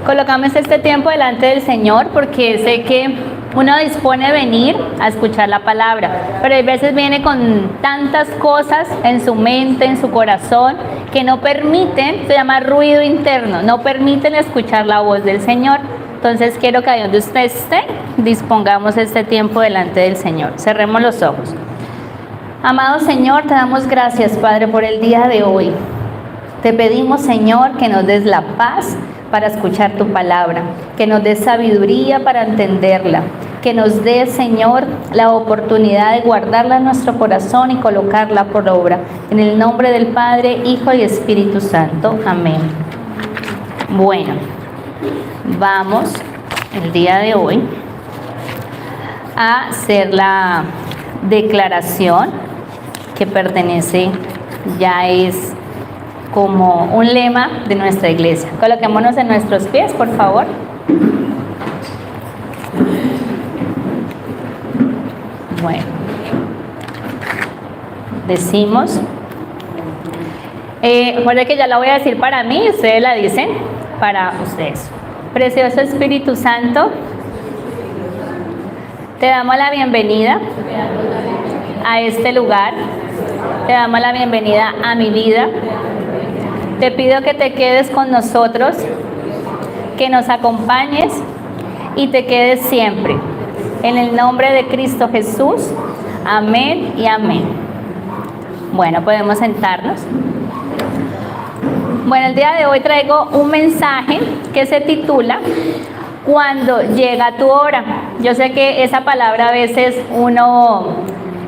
Colocamos este tiempo delante del Señor porque sé que uno dispone de venir a escuchar la palabra, pero a veces viene con tantas cosas en su mente, en su corazón, que no permiten, se llama ruido interno, no permiten escuchar la voz del Señor. Entonces quiero que ahí donde usted esté, dispongamos este tiempo delante del Señor. Cerremos los ojos. Amado Señor, te damos gracias, Padre, por el día de hoy. Te pedimos, Señor, que nos des la paz para escuchar tu palabra, que nos des sabiduría para entenderla, que nos des, Señor, la oportunidad de guardarla en nuestro corazón y colocarla por obra. En el nombre del Padre, Hijo y Espíritu Santo. Amén. Bueno, vamos el día de hoy a hacer la declaración que pertenece, ya es como un lema de nuestra iglesia. Coloquémonos en nuestros pies, por favor. Bueno, decimos, recuerden que ya la voy a decir para mí, ustedes la dicen para ustedes. Precioso Espíritu Santo, te damos la bienvenida a este lugar, te damos la bienvenida a mi vida. Te pido que te quedes con nosotros, que nos acompañes y te quedes siempre. En el nombre de Cristo Jesús, amén y amén. Bueno, podemos sentarnos. Bueno, el día de hoy traigo un mensaje que se titula Cuando llega tu hora. Yo sé que esa palabra a veces uno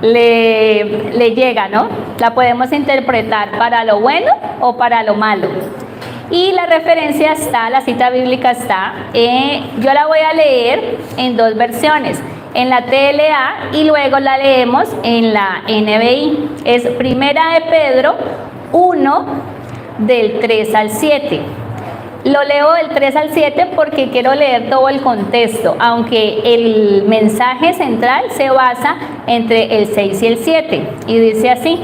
le llega, ¿no? La podemos interpretar para lo bueno o para lo malo. Y la referencia está, la cita bíblica está, yo la voy a leer en dos versiones, en la TLA y luego la leemos en la NBI. Es Primera de Pedro 1, del 3 al 7. Lo leo del 3 al 7 porque quiero leer todo el contexto, aunque el mensaje central se basa entre el 6 y el 7. Y dice así,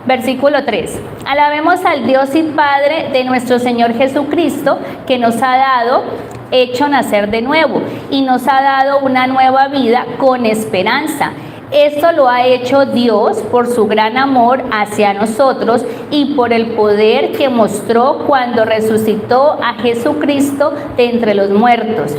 versículo 3. Alabemos al Dios y Padre de nuestro Señor Jesucristo, que nos ha dado, hecho nacer de nuevo, y nos ha dado una nueva vida con esperanza. Esto lo ha hecho Dios por su gran amor hacia nosotros y por el poder que mostró cuando resucitó a Jesucristo de entre los muertos,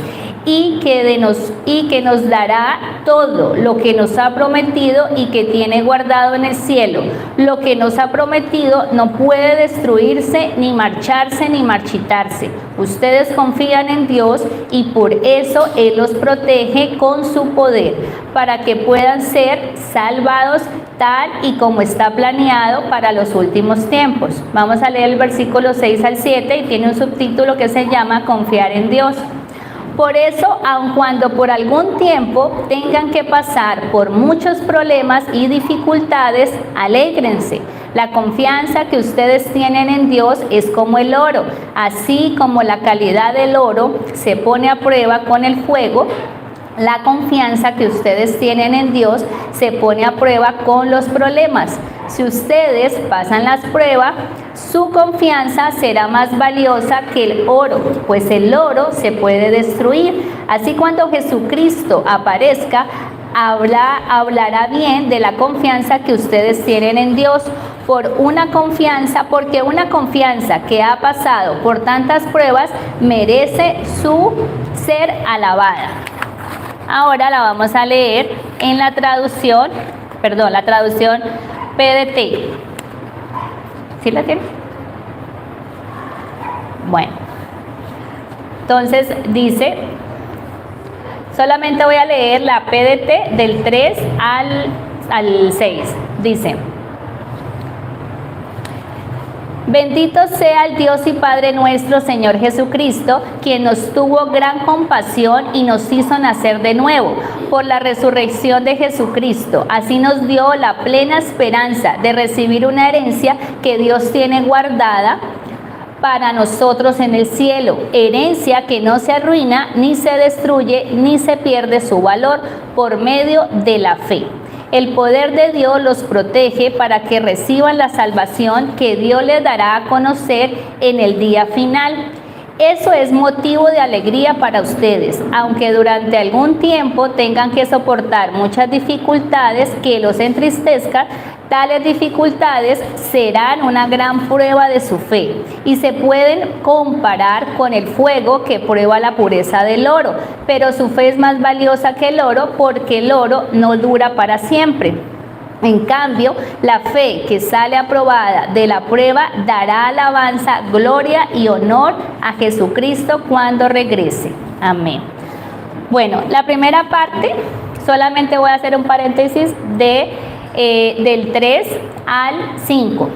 y que nos dará todo lo que nos ha prometido y que tiene guardado en el cielo. Lo que nos ha prometido no puede destruirse, ni marcharse, ni marchitarse. Ustedes confían en Dios y por eso Él los protege con su poder, para que puedan ser salvados tal y como está planeado para los últimos tiempos. Vamos a leer el versículo 6 al 7 y tiene un subtítulo que se llama Confiar en Dios. Por eso, aun cuando por algún tiempo tengan que pasar por muchos problemas y dificultades, alégrense. La confianza que ustedes tienen en Dios es como el oro. Así como la calidad del oro se pone a prueba con el fuego, la confianza que ustedes tienen en Dios se pone a prueba con los problemas. Si ustedes pasan las pruebas, su confianza será más valiosa que el oro, pues el oro se puede destruir. Así cuando Jesucristo aparezca, hablará bien de la confianza que ustedes tienen en Dios, porque una confianza que ha pasado por tantas pruebas merece su ser alabada. Ahora la vamos a leer en la traducción PDT. ¿Sí la tiene? Bueno, entonces dice, solamente voy a leer la PDT del 3 al 6. Dice, bendito sea el Dios y Padre nuestro Señor Jesucristo, quien nos tuvo gran compasión y nos hizo nacer de nuevo por la resurrección de Jesucristo. Así nos dio la plena esperanza de recibir una herencia que Dios tiene guardada para nosotros en el cielo, herencia que no se arruina, ni se destruye, ni se pierde su valor, por medio de la fe. El poder de Dios los protege para que reciban la salvación que Dios les dará a conocer en el día final. Eso es motivo de alegría para ustedes, aunque durante algún tiempo tengan que soportar muchas dificultades que los entristezcan. Tales dificultades serán una gran prueba de su fe y se pueden comparar con el fuego que prueba la pureza del oro, pero su fe es más valiosa que el oro porque el oro no dura para siempre. En cambio, la fe que sale aprobada de la prueba dará alabanza, gloria y honor a Jesucristo cuando regrese. Amén. Bueno, la primera parte, solamente voy a hacer un paréntesis del 3 al 5.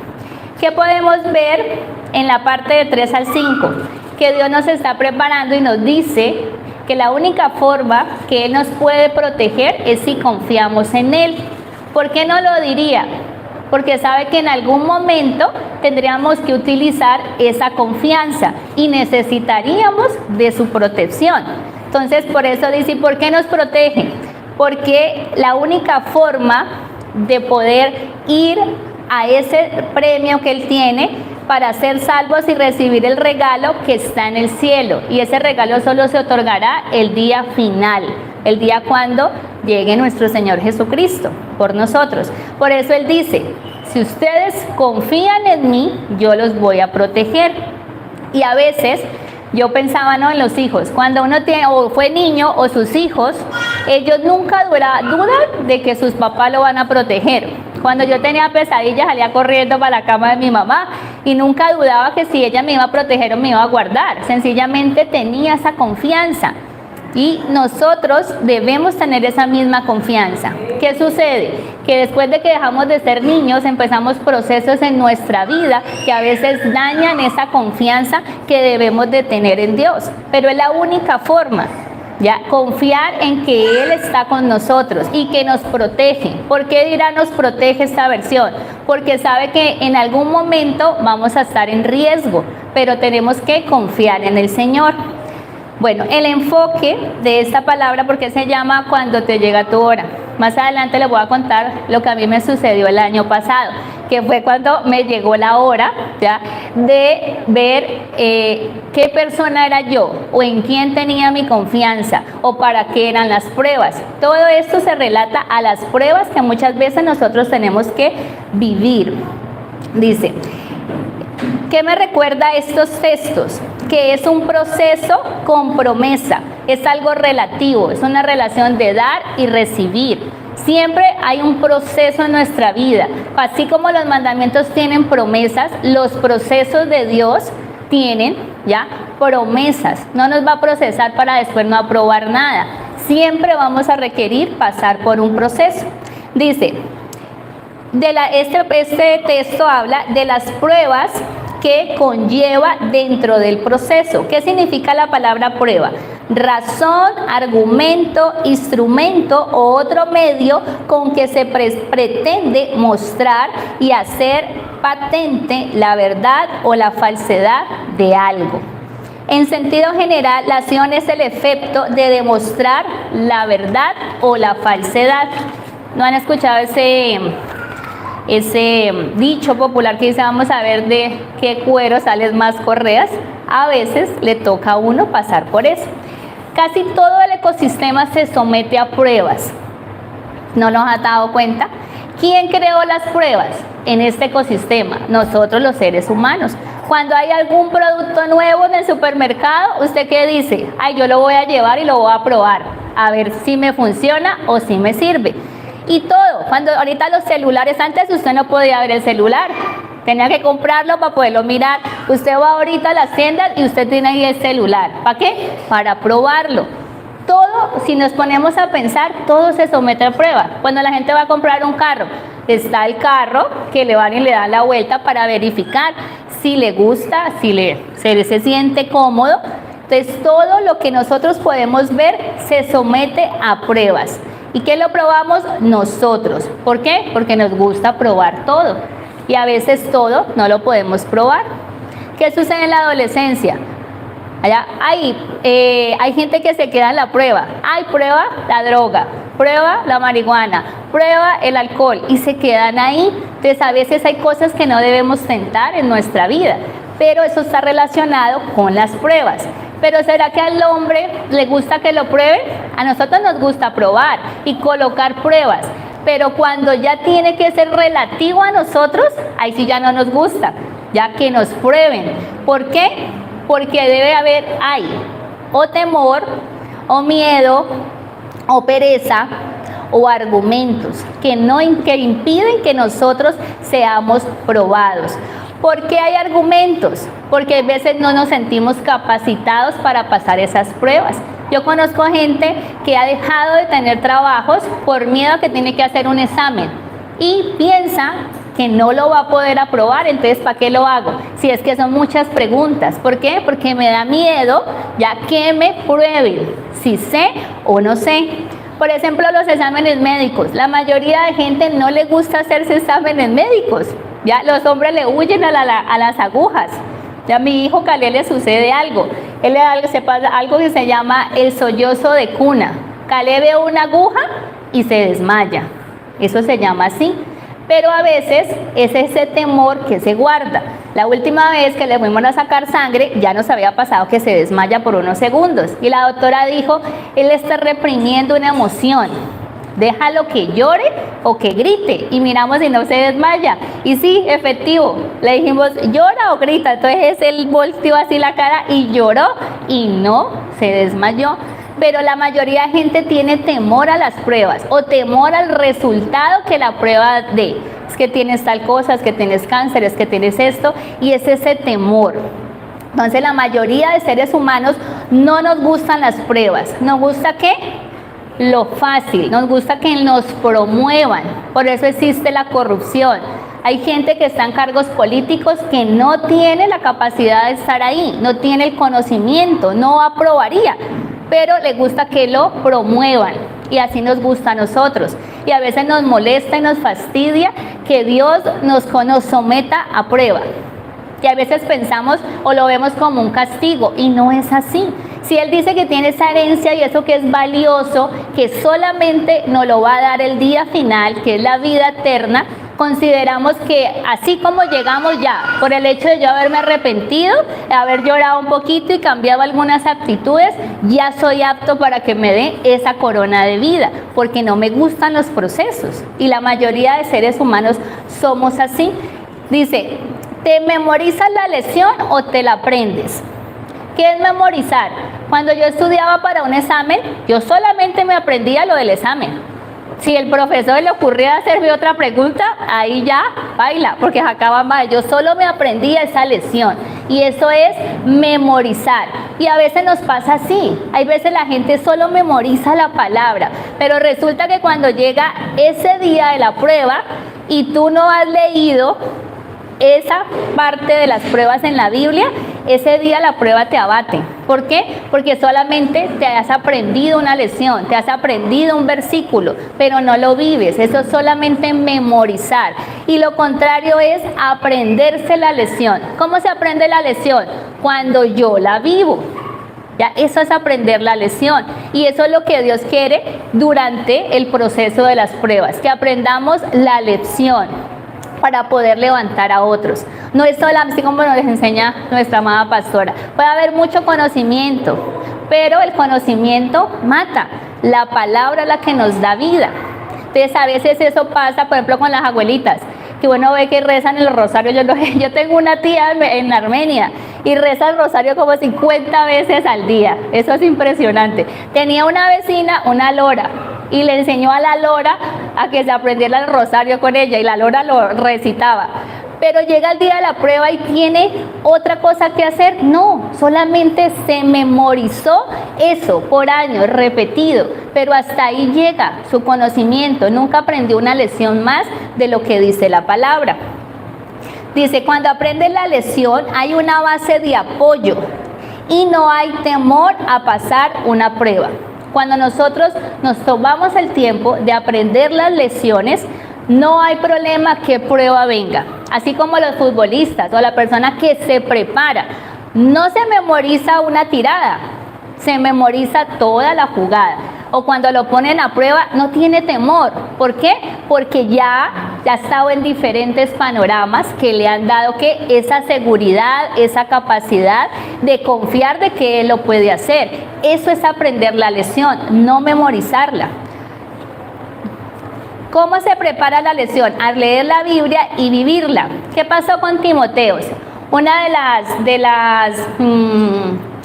¿Qué podemos ver en la parte de 3 al 5? Que Dios nos está preparando y nos dice que la única forma que Él nos puede proteger es si confiamos en Él. ¿Por qué no lo diría? Porque sabe que en algún momento tendríamos que utilizar esa confianza y necesitaríamos de su protección. Entonces, por eso dice, ¿por qué nos protege? Porque la única forma de poder ir a ese premio que Él tiene para ser salvos y recibir el regalo que está en el cielo. Y ese regalo solo se otorgará el día final, el día cuando llegue nuestro Señor Jesucristo por nosotros. Por eso Él dice, si ustedes confían en mí, yo los voy a proteger. Y a veces yo pensaba, ¿no?, en los hijos. Cuando uno tiene, o fue niño, o sus hijos, ellos nunca dudan de que sus papás lo van a proteger. Cuando yo tenía pesadillas, salía corriendo para la cama de mi mamá y nunca dudaba que si ella me iba a proteger o me iba a guardar. Sencillamente tenía esa confianza. Y nosotros debemos tener esa misma confianza. ¿Qué sucede? Que después de que dejamos de ser niños, empezamos procesos en nuestra vida que a veces dañan esa confianza que debemos de tener en Dios. Pero es la única forma, ¿ya? Confiar en que Él está con nosotros y que nos protege. ¿Por qué dirá nos protege esta versión? Porque sabe que en algún momento vamos a estar en riesgo, pero tenemos que confiar en el Señor. Bueno, el enfoque de esta palabra, porque se llama cuando te llega tu hora. Más adelante les voy a contar lo que a mí me sucedió el año pasado, que fue cuando me llegó la hora, ¿ya?, de ver qué persona era yo, o en quién tenía mi confianza, o para qué eran las pruebas. Todo esto se relata a las pruebas que muchas veces nosotros tenemos que vivir. Dice, ¿qué me recuerda estos textos? Que es un proceso con promesa, es algo relativo, es una relación de dar y recibir. Siempre hay un proceso en nuestra vida, así como los mandamientos tienen promesas, los procesos de Dios tienen, ¿ya?, promesas. No nos va a procesar para después no aprobar nada. Siempre vamos a requerir pasar por un proceso. Dice, este texto habla de las pruebas que conlleva dentro del proceso. ¿Qué significa la palabra prueba? Razón, argumento, instrumento o otro medio con que se pretende mostrar y hacer patente la verdad o la falsedad de algo. En sentido general, la acción es el efecto de demostrar la verdad o la falsedad. ¿No han escuchado ese dicho popular que dice, vamos a ver de qué cuero salen más correas? A veces le toca a uno pasar por eso. Casi todo el ecosistema se somete a pruebas. ¿No nos ha dado cuenta? ¿Quién creó las pruebas en este ecosistema? Nosotros, los seres humanos. Cuando hay algún producto nuevo en el supermercado, ¿usted qué dice? Ay, yo lo voy a llevar y lo voy a probar, a ver si me funciona o si me sirve. Y todo, cuando ahorita los celulares, antes usted no podía ver el celular, tenía que comprarlo para poderlo mirar. Usted va ahorita a las tiendas y usted tiene ahí el celular. ¿Para qué? Para probarlo. Todo, si nos ponemos a pensar, todo se somete a prueba. Cuando la gente va a comprar un carro, está el carro que le van y le dan la vuelta para verificar si le gusta, si se siente cómodo. Entonces, todo lo que nosotros podemos ver se somete a pruebas. ¿Y qué lo probamos? Nosotros. ¿Por qué? Porque nos gusta probar todo. Y a veces todo no lo podemos probar. ¿Qué sucede en la adolescencia? Allá hay gente que se queda en la prueba. Prueba la droga, prueba la marihuana, prueba el alcohol y se quedan ahí. Entonces a veces hay cosas que no debemos tentar en nuestra vida. pero eso está relacionado con las pruebas. Pero ¿será que al hombre le gusta que lo prueben? A nosotros nos gusta probar y colocar pruebas, pero cuando ya tiene que ser relativo a nosotros, ahí sí ya no nos gusta, ya que nos prueben. ¿Por qué? Porque debe haber o temor, o miedo, o pereza, o argumentos que impiden que nosotros seamos probados. ¿Por qué hay argumentos? Porque a veces no nos sentimos capacitados para pasar esas pruebas. Yo conozco gente que ha dejado de tener trabajos por miedo a que tiene que hacer un examen y piensa que no lo va a poder aprobar, entonces ¿para qué lo hago? Si es que son muchas preguntas. ¿Por qué? Porque me da miedo ya que me prueben si sé o no sé. Por ejemplo, los exámenes médicos. La mayoría de gente no le gusta hacerse exámenes médicos. Ya los hombres le huyen a las agujas. Ya a mi hijo Caleb le sucede algo. Él se pasa algo que se llama el sollozo de cuna. Caleb ve una aguja y se desmaya. Eso se llama así. Pero a veces es ese temor que se guarda. La última vez que le fuimos a sacar sangre, ya nos había pasado que se desmaya por unos segundos. Y la doctora dijo, él está reprimiendo una emoción. Déjalo que llore o que grite y miramos si no se desmaya. Y sí, efectivo, le dijimos, ¿llora o grita? Entonces él volteó así la cara y lloró y no se desmayó. Pero la mayoría de gente tiene temor a las pruebas o temor al resultado que la prueba dé. Es que tienes tal cosa, es que tienes cáncer, es que tienes esto, y es ese temor. Entonces la mayoría de seres humanos no nos gustan las pruebas. ¿Nos gusta qué? Lo fácil, nos gusta que nos promuevan, por eso existe la corrupción. Hay gente que está en cargos políticos que no tiene la capacidad de estar ahí, no tiene el conocimiento, no aprobaría, pero le gusta que lo promuevan y así nos gusta a nosotros. Y a veces nos molesta y nos fastidia que Dios nos someta a prueba. Y a veces pensamos o lo vemos como un castigo y no es así. Si Él dice que tiene esa herencia y eso que es valioso, que solamente nos lo va a dar el día final, que es la vida eterna, consideramos que así como llegamos ya, por el hecho de yo haberme arrepentido, haber llorado un poquito y cambiado algunas actitudes, ya soy apto para que me dé esa corona de vida, porque no me gustan los procesos. Y la mayoría de seres humanos somos así. Dice, ¿te memorizas la lección o te la aprendes? ¿Qué es memorizar? Cuando yo estudiaba para un examen, yo solamente me aprendía lo del examen. Si el profesor le ocurría hacerme otra pregunta, ahí ya baila, porque acaba mal. Yo solo me aprendía esa lección. Y eso es memorizar. Y a veces nos pasa así. Hay veces la gente solo memoriza la palabra, pero resulta que cuando llega ese día de la prueba y tú no has leído esa parte de las pruebas en la Biblia, ese día la prueba te abate. ¿Por qué? Porque solamente te has aprendido una lección, te has aprendido un versículo, pero no lo vives. Eso es solamente memorizar. Y lo contrario es aprenderse la lección. ¿Cómo se aprende la lección? Cuando yo la vivo. Ya, eso es aprender la lección. Y eso es lo que Dios quiere durante el proceso de las pruebas, que aprendamos la lección para poder levantar a otros. No es solamente como nos enseña nuestra amada pastora. Puede haber mucho conocimiento, pero el conocimiento mata. La palabra es la que nos da vida. Entonces a veces eso pasa, por ejemplo, con las abuelitas, que uno ve que rezan el rosario. Yo tengo una tía en Armenia y reza el rosario como 50 veces al día. Eso es impresionante. Tenía una vecina, una lora, y le enseñó a la lora a que se aprendiera el rosario con ella y la lora lo recitaba. Pero llega el día de la prueba y tiene otra cosa que hacer. No, solamente se memorizó eso por años, repetido, pero hasta ahí llega su conocimiento. Nunca aprendió una lección más de lo que dice la palabra. Dice, cuando aprendes la lección hay una base de apoyo y no hay temor a pasar una prueba. Cuando nosotros nos tomamos el tiempo de aprender las lecciones, no hay problema que prueba venga. Así como los futbolistas o la persona que se prepara, no se memoriza una tirada, se memoriza toda la jugada. O cuando lo ponen a prueba, no tiene temor. ¿Por qué? Porque ya ya ha estado en diferentes panoramas que le han dado que esa seguridad, esa capacidad de confiar de que él lo puede hacer. Eso es aprender la lección, no memorizarla. ¿Cómo se prepara la lección? A leer la Biblia y vivirla. ¿Qué pasó con Timoteo? Una de las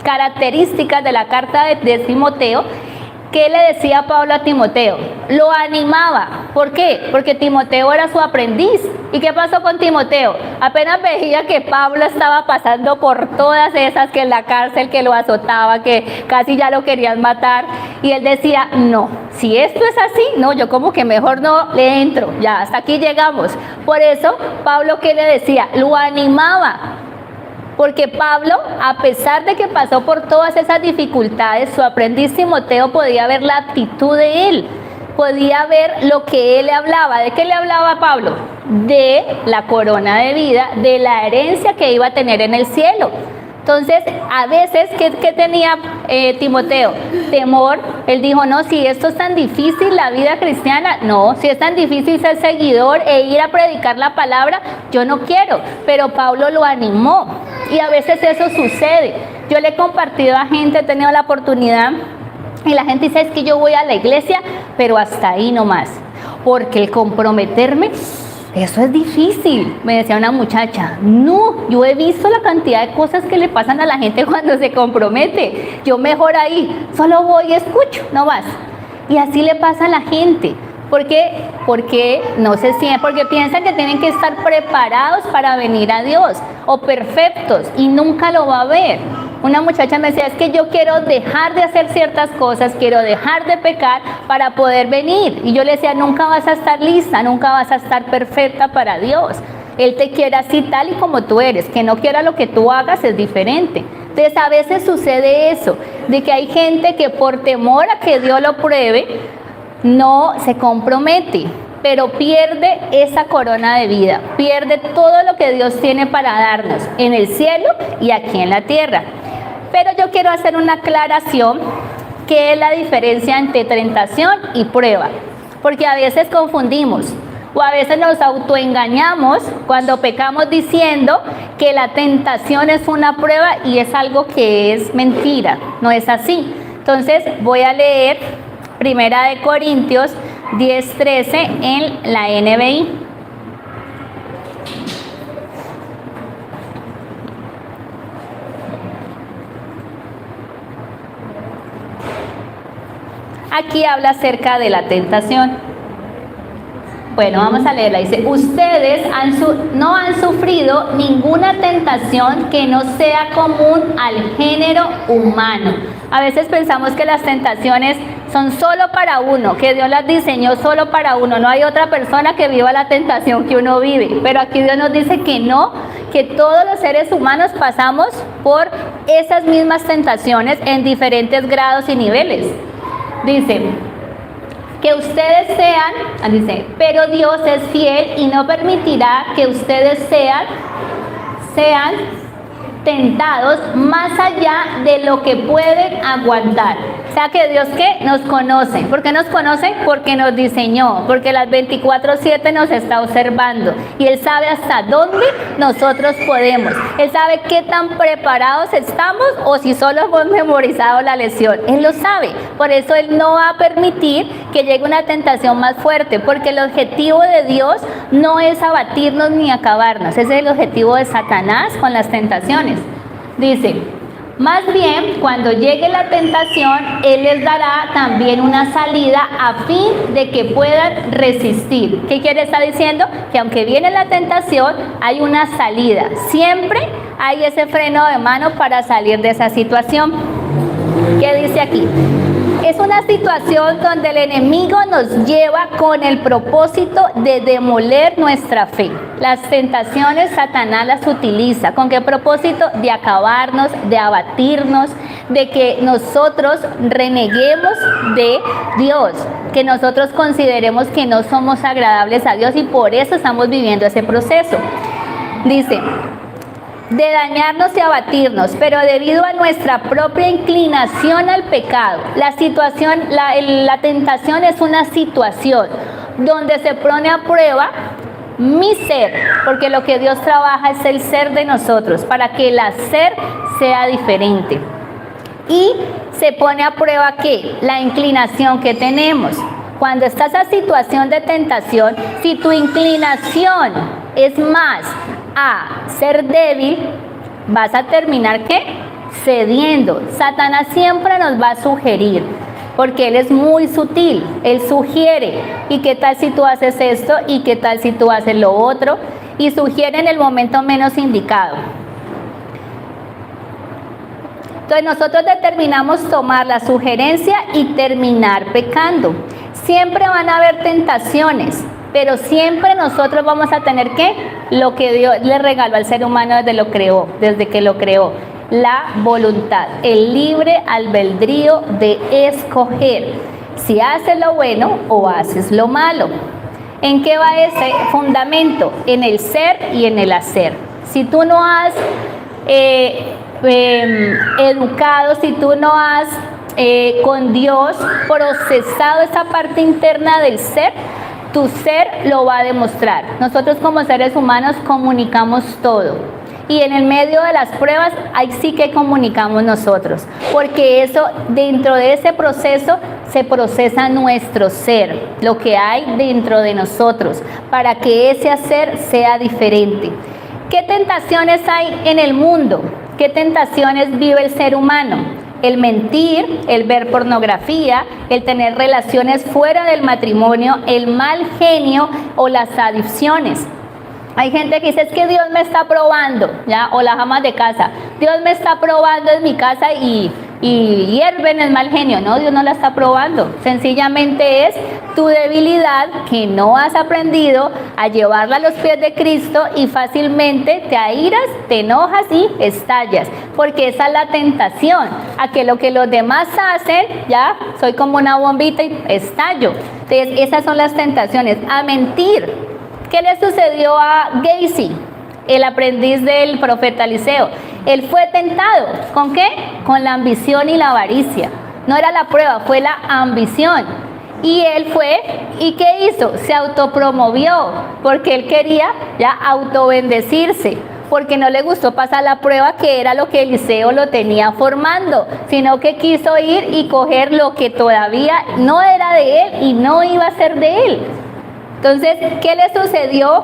características de la carta de Timoteo, ¿qué le decía Pablo a Timoteo? Lo animaba. ¿Por qué? Porque Timoteo era su aprendiz. ¿Y qué pasó con Timoteo? Apenas veía que Pablo estaba pasando por todas esas, que en la cárcel, que lo azotaba, que casi ya lo querían matar, y él decía, no, si esto es así, no, yo como que mejor no le entro, ya hasta aquí llegamos. Por eso, Pablo, ¿qué le decía? Lo animaba. Porque Pablo, a pesar de que pasó por todas esas dificultades, su aprendiz Timoteo podía ver la actitud de él, podía ver lo que él le hablaba. ¿De qué le hablaba Pablo? De la corona de vida, de la herencia que iba a tener en el cielo. Entonces, a veces, ¿qué tenía Timoteo? Temor. Él dijo, no, si esto es tan difícil, la vida cristiana, no, si es tan difícil ser seguidor e ir a predicar la palabra, yo no quiero. Pero Pablo lo animó, y a veces eso sucede. Yo le he compartido a gente, he tenido la oportunidad, y la gente dice, es que yo voy a la iglesia, pero hasta ahí nomás, porque el comprometerme, eso es difícil. Me decía una muchacha, no, yo he visto la cantidad de cosas que le pasan a la gente cuando se compromete. Yo mejor ahí, solo voy y escucho, no más. Y así le pasa a la gente. ¿Por qué? Porque no se sienten, porque piensan que tienen que estar preparados para venir a Dios, o perfectos, y nunca lo va a ver. Una muchacha me decía, es que yo quiero dejar de hacer ciertas cosas, quiero dejar de pecar para poder venir. Y yo le decía, nunca vas a estar lista, nunca vas a estar perfecta para Dios. Él te quiere así tal y como tú eres. Que no quiera lo que tú hagas es diferente. Entonces a veces sucede eso, de que hay gente que por temor a que Dios lo pruebe, no se compromete, pero pierde esa corona de vida, pierde todo lo que Dios tiene para darnos en el cielo y aquí en la tierra. Pero yo quiero hacer una aclaración, que es la diferencia entre tentación y prueba, porque a veces confundimos, o a veces nos autoengañamos cuando pecamos diciendo que la tentación es una prueba, y es algo que es mentira, no es así. Entonces voy a leer Primera de Corintios 10:13 en la NBI. Aquí habla acerca de la tentación. Bueno, vamos a leerla. Dice, ustedes no han sufrido ninguna tentación que no sea común al género humano. A veces pensamos que las tentaciones son solo para uno, que Dios las diseñó solo para uno. No hay otra persona que viva la tentación que uno vive. Pero aquí Dios nos dice que no, que todos los seres humanos pasamos por esas mismas tentaciones en diferentes grados y niveles. Dice, que ustedes dice, pero Dios es fiel y no permitirá que ustedes sean tentados más allá de lo que pueden aguantar. O sea que Dios, ¿qué? Nos conoce. ¿Por qué nos conoce? Porque nos diseñó, porque las 24/7 nos está observando, y Él sabe hasta dónde nosotros podemos. Él sabe qué tan preparados estamos, o si solo hemos memorizado la lección. Él lo sabe. Por eso Él no va a permitir que llegue una tentación más fuerte, porque el objetivo de Dios no es abatirnos ni acabarnos. Ese es el objetivo de Satanás con las tentaciones. Dice, más bien, cuando llegue la tentación, Él les dará también una salida a fin de que puedan resistir. ¿Qué quiere estar diciendo? Que aunque viene la tentación, hay una salida. Siempre hay ese freno de mano para salir de esa situación. ¿Qué dice aquí? Es una situación donde el enemigo nos lleva con el propósito de demoler nuestra fe. Las tentaciones Satanás las utiliza. ¿Con qué propósito? De acabarnos, de abatirnos, de que nosotros reneguemos de Dios, que nosotros consideremos que no somos agradables a Dios, y por eso estamos viviendo ese proceso. Dice, de dañarnos y abatirnos, pero debido a nuestra propia inclinación al pecado. La tentación es una situación donde se pone a prueba mi ser, porque lo que Dios trabaja es el ser de nosotros, para que el hacer sea diferente. Y se pone a prueba ¿qué? La inclinación que tenemos. Cuando estás en situación de tentación, si tu inclinación es más a ser débil, vas a terminar ¿qué? Cediendo. Satanás siempre nos va a sugerir, porque él es muy sutil, él sugiere, ¿y qué tal si tú haces esto? ¿Y qué tal si tú haces lo otro? Y sugiere en el momento menos indicado. Entonces nosotros determinamos tomar la sugerencia y terminar pecando. Siempre van a haber tentaciones, pero siempre nosotros vamos a tener ¿qué? Lo que Dios le regaló al ser humano desde que lo creó. La voluntad, el libre albedrío de escoger si haces lo bueno o haces lo malo. ¿En qué va ese fundamento? En el ser y en el hacer. Si tú no has educado, si tú no has con Dios procesado esa parte interna del ser, tu ser lo va a demostrar. Nosotros como seres humanos comunicamos todo. Y en el medio de las pruebas, ahí sí que comunicamos nosotros, porque eso, dentro de ese proceso, se procesa nuestro ser, lo que hay dentro de nosotros, para que ese hacer sea diferente. ¿Qué tentaciones hay en el mundo? ¿Qué tentaciones vive el ser humano? El mentir, el ver pornografía, el tener relaciones fuera del matrimonio, el mal genio o las adicciones. Hay gente que dice, es que Dios me está probando, ¿ya? O las amas de casa, Dios me está probando en mi casa y hierven el mal genio. No, Dios no la está probando. Sencillamente es tu debilidad que no has aprendido a llevarla a los pies de Cristo y fácilmente te airas, te enojas y estallas. Porque esa es la tentación, a que lo que los demás hacen, ya, soy como una bombita y estallo. Entonces, esas son las tentaciones. A mentir. ¿Qué le sucedió a Gehazi, el aprendiz del profeta Eliseo? Él fue tentado. ¿Con qué? Con la ambición y la avaricia. No era la prueba, fue la ambición. Y él fue, ¿y qué hizo? Se autopromovió, porque él quería ya autobendecirse, porque no le gustó pasar la prueba, que era lo que Eliseo lo tenía formando, sino que quiso ir y coger lo que todavía no era de él y no iba a ser de él. Entonces, ¿qué le sucedió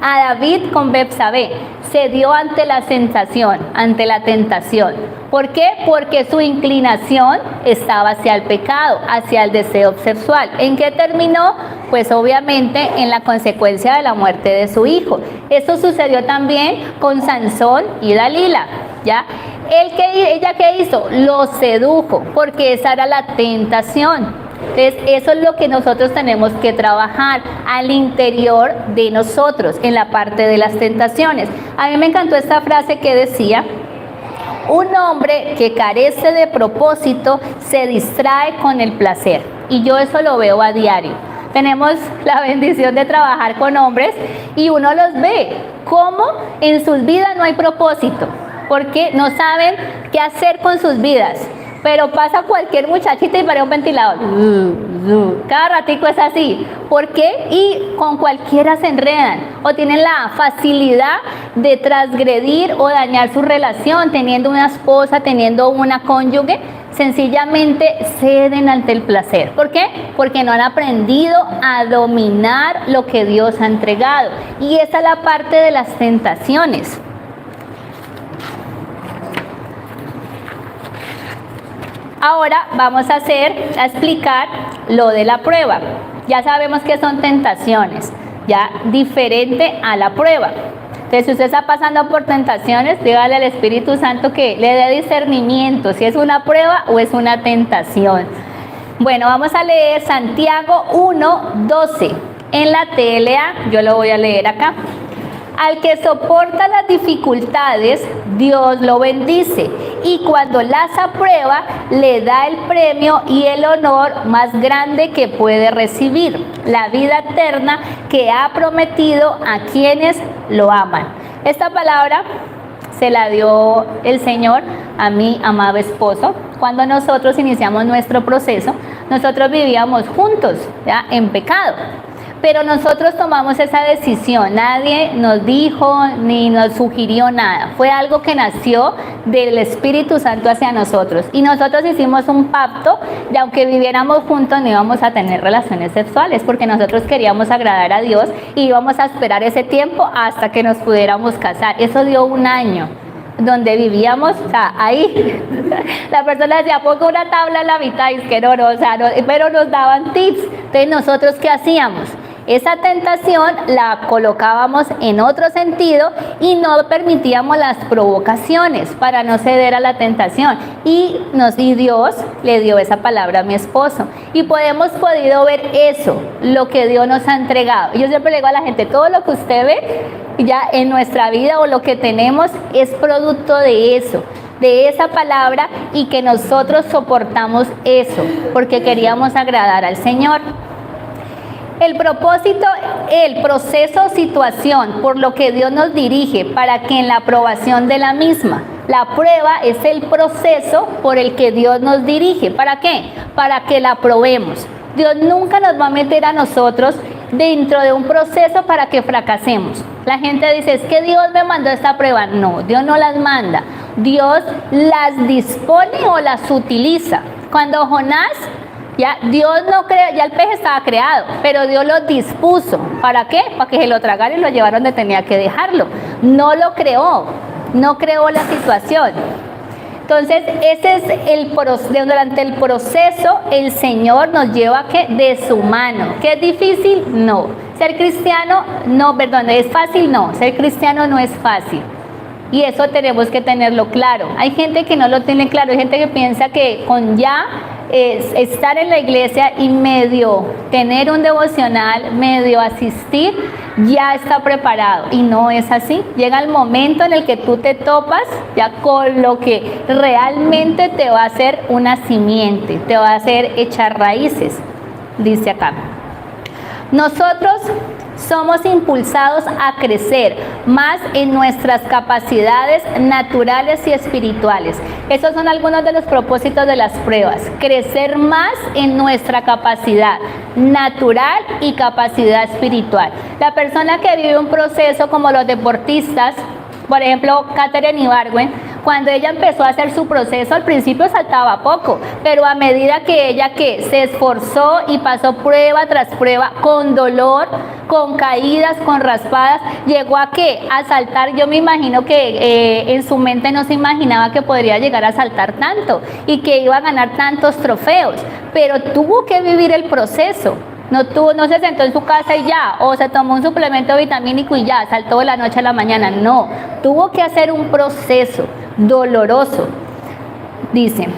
a David con Betsabé? Cedió ante la tentación, ¿Por qué? Porque su inclinación estaba hacia el pecado, hacia el deseo sexual. ¿En qué terminó? Pues obviamente en la consecuencia de la muerte de su hijo. Esto sucedió también con Sansón y Dalila, ¿ya? ¿Ella qué hizo? Lo sedujo, porque esa era la tentación. Entonces, eso es lo que nosotros tenemos que trabajar al interior de nosotros, en la parte de las tentaciones. A mí me encantó esta frase que decía, un hombre que carece de propósito se distrae con el placer. Y yo eso lo veo a diario. Tenemos la bendición de trabajar con hombres y uno los ve cómo en sus vidas no hay propósito, porque no saben qué hacer con sus vidas. Pero pasa cualquier muchachita y parece un ventilador. Cada ratico es así. ¿Por qué? Y con cualquiera se enredan. O tienen la facilidad de transgredir o dañar su relación, teniendo una esposa, teniendo una cónyuge. Sencillamente ceden ante el placer. ¿Por qué? Porque no han aprendido a dominar lo que Dios ha entregado. Y esa es la parte de las tentaciones. Ahora vamos a explicar lo de la prueba. Ya sabemos que son tentaciones, ya diferente a la prueba. Entonces, si usted está pasando por tentaciones, dígale al Espíritu Santo que le dé discernimiento, si es una prueba o es una tentación. Bueno, vamos a leer Santiago 1:12. En la TLA, yo lo voy a leer acá. Al que soporta las dificultades, Dios lo bendice, y cuando las aprueba, le da el premio y el honor más grande que puede recibir, la vida eterna que ha prometido a quienes lo aman. Esta palabra se la dio el Señor a mi amado esposo. Cuando nosotros iniciamos nuestro proceso, nosotros vivíamos juntos, ¿ya? En pecado. pero nosotros tomamos esa decisión. Nadie nos dijo ni nos sugirió nada. Fue algo que nació del Espíritu Santo hacia nosotros. Y nosotros hicimos un pacto de aunque viviéramos juntos no íbamos a tener relaciones sexuales, porque nosotros queríamos agradar a Dios y íbamos a esperar ese tiempo hasta que nos pudiéramos casar. Eso dio 1 año. Donde vivíamos, o sea, ahí la persona decía, pongo una tabla en la mitad, y es que no, o sea, no, pero nos daban tips. Entonces, ¿nosotros qué hacíamos? Esa tentación la colocábamos en otro sentido y no permitíamos las provocaciones para no ceder a la tentación. Y Dios le dio esa palabra a mi esposo. Y hemos podido ver eso, lo que Dios nos ha entregado. Yo siempre le digo a la gente, todo lo que usted ve ya en nuestra vida o lo que tenemos es producto de eso, de esa palabra, y que nosotros soportamos eso porque queríamos agradar al Señor. El propósito, el proceso, situación por lo que Dios nos dirige para que en la aprobación de la misma. La prueba es el proceso por el que Dios nos dirige. ¿Para qué? Para que la aprobemos. Dios nunca nos va a meter a nosotros dentro de un proceso para que fracasemos. La gente dice, es que Dios me mandó esta prueba. No, Dios no las manda. Dios las dispone o las utiliza. Cuando Jonás, ya Dios no creó, ya el pez estaba creado, pero Dios lo dispuso. ¿Para qué? Para que se lo tragaran y lo llevaron donde tenía que dejarlo. No lo creó, no creó la situación. Entonces, ese es durante el proceso, el Señor nos lleva a que de su mano. ¿Qué es difícil? No. Ser cristiano, no, perdón, ¿es fácil? No. Ser cristiano no es fácil. Y eso tenemos que tenerlo claro. Hay gente que no lo tiene claro, hay gente que piensa que con ya estar en la iglesia y medio tener un devocional, medio asistir, ya está preparado. Y no es así. Llega el momento en el que tú te topas ya con lo que realmente te va a hacer una simiente, te va a hacer echar raíces, dice acá. Nosotros somos impulsados a crecer más en nuestras capacidades naturales y espirituales. Esos son algunos de los propósitos de las pruebas. Crecer más en nuestra capacidad natural y capacidad espiritual. La persona que vive un proceso como los deportistas, por ejemplo, Katherine Ibargüen, cuando ella empezó a hacer su proceso, al principio saltaba poco, pero a medida que ella se esforzó y pasó prueba tras prueba, con dolor, con caídas, con raspadas, llegó a saltar. Yo me imagino que en su mente no se imaginaba que podría llegar a saltar tanto y que iba a ganar tantos trofeos, pero tuvo que vivir el proceso. No se sentó en su casa y ya, o se tomó un suplemento vitamínico y ya, saltó de la noche a la mañana. No, tuvo que hacer un proceso doloroso. Dice,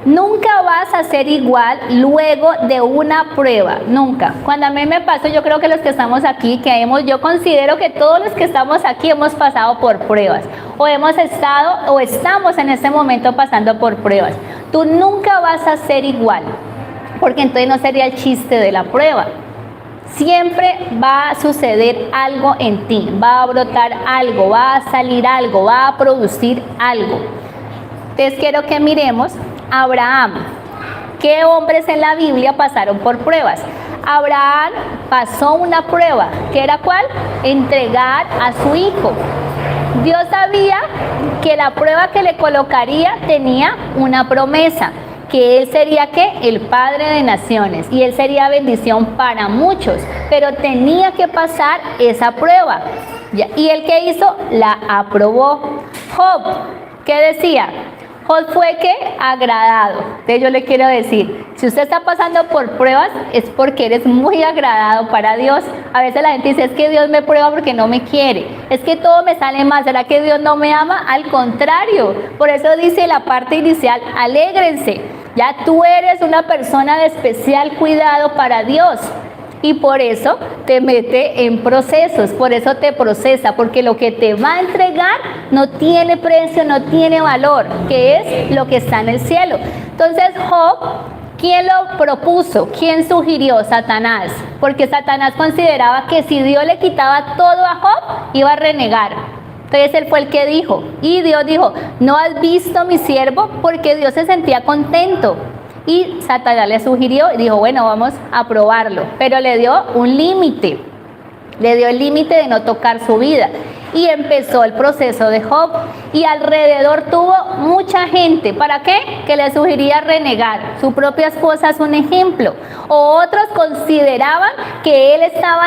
nunca vas a ser igual luego de una prueba, nunca. Cuando a mí me pasó, yo creo que los que estamos aquí, yo considero que todos los que estamos aquí hemos pasado por pruebas, o hemos estado, o estamos en este momento pasando por pruebas. Tú nunca vas a ser igual, porque entonces no sería el chiste de la prueba. Siempre va a suceder algo en ti, va a brotar algo, va a salir algo, va a producir algo. Entonces quiero que miremos a Abraham. ¿Qué hombres en la Biblia pasaron por pruebas? Abraham pasó una prueba, ¿que era cuál? Entregar a su hijo. Dios sabía que la prueba que le colocaría tenía una promesa, que él sería el padre de naciones, y él sería bendición para muchos, pero tenía que pasar esa prueba. Y el que hizo, la aprobó. Job, ¿qué decía? Job fue agradado. Entonces yo le quiero decir, si usted está pasando por pruebas, es porque eres muy agradado para Dios. A veces la gente dice, es que Dios me prueba porque no me quiere, es que todo me sale mal, ¿será que Dios no me ama? Al contrario, por eso dice la parte inicial, alégrense. Ya tú eres una persona de especial cuidado para Dios. Y por eso te mete en procesos, por eso te procesa, porque lo que te va a entregar no tiene precio, no tiene valor, que es lo que está en el cielo. Entonces Job, ¿quién lo propuso? ¿Quién sugirió? Satanás, porque Satanás consideraba que si Dios le quitaba todo a Job, iba a renegar. Entonces él fue el que dijo, y Dios dijo, ¿no has visto a mi siervo? Porque Dios se sentía contento. Y Satanás le sugirió y dijo, bueno, vamos a probarlo, pero le dio un límite, le dio el límite de no tocar su vida. Y empezó el proceso de Job, y alrededor tuvo mucha gente. ¿Para qué? Que le sugería renegar. Su propia esposa es un ejemplo. O otros consideraban que él estaba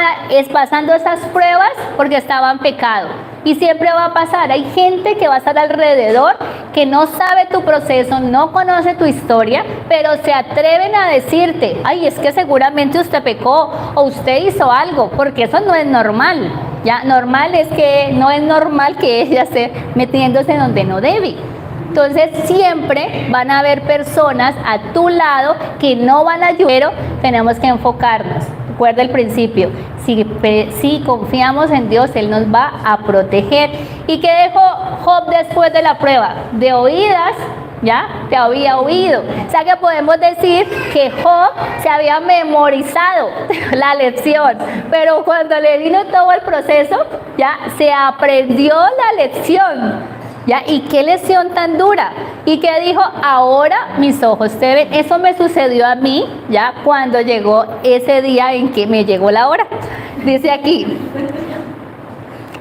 pasando esas pruebas porque estaba en pecado. Y siempre va a pasar. Hay gente que va a estar alrededor, que no sabe tu proceso, no conoce tu historia, pero se atreven a decirte, ay, es que seguramente usted pecó o usted hizo algo, porque eso no es normal. Ya, normal es que no es normal que ella esté metiéndose donde no debe. Entonces siempre van a haber personas a tu lado que no van a ayudar, pero tenemos que enfocarnos. Recuerda el principio, si confiamos en Dios, Él nos va a proteger. ¿Y qué dejó Job después de la prueba? De oídas, ya te había oído. O sea que podemos decir que Job se había memorizado la lección, pero cuando le vino todo el proceso, ya se aprendió la lección. ¿Ya? ¿Y qué lección tan dura? ¿Y qué dijo? Ahora mis ojos te ven. Eso me sucedió a mí, ya cuando llegó ese día en que me llegó la hora. Dice aquí,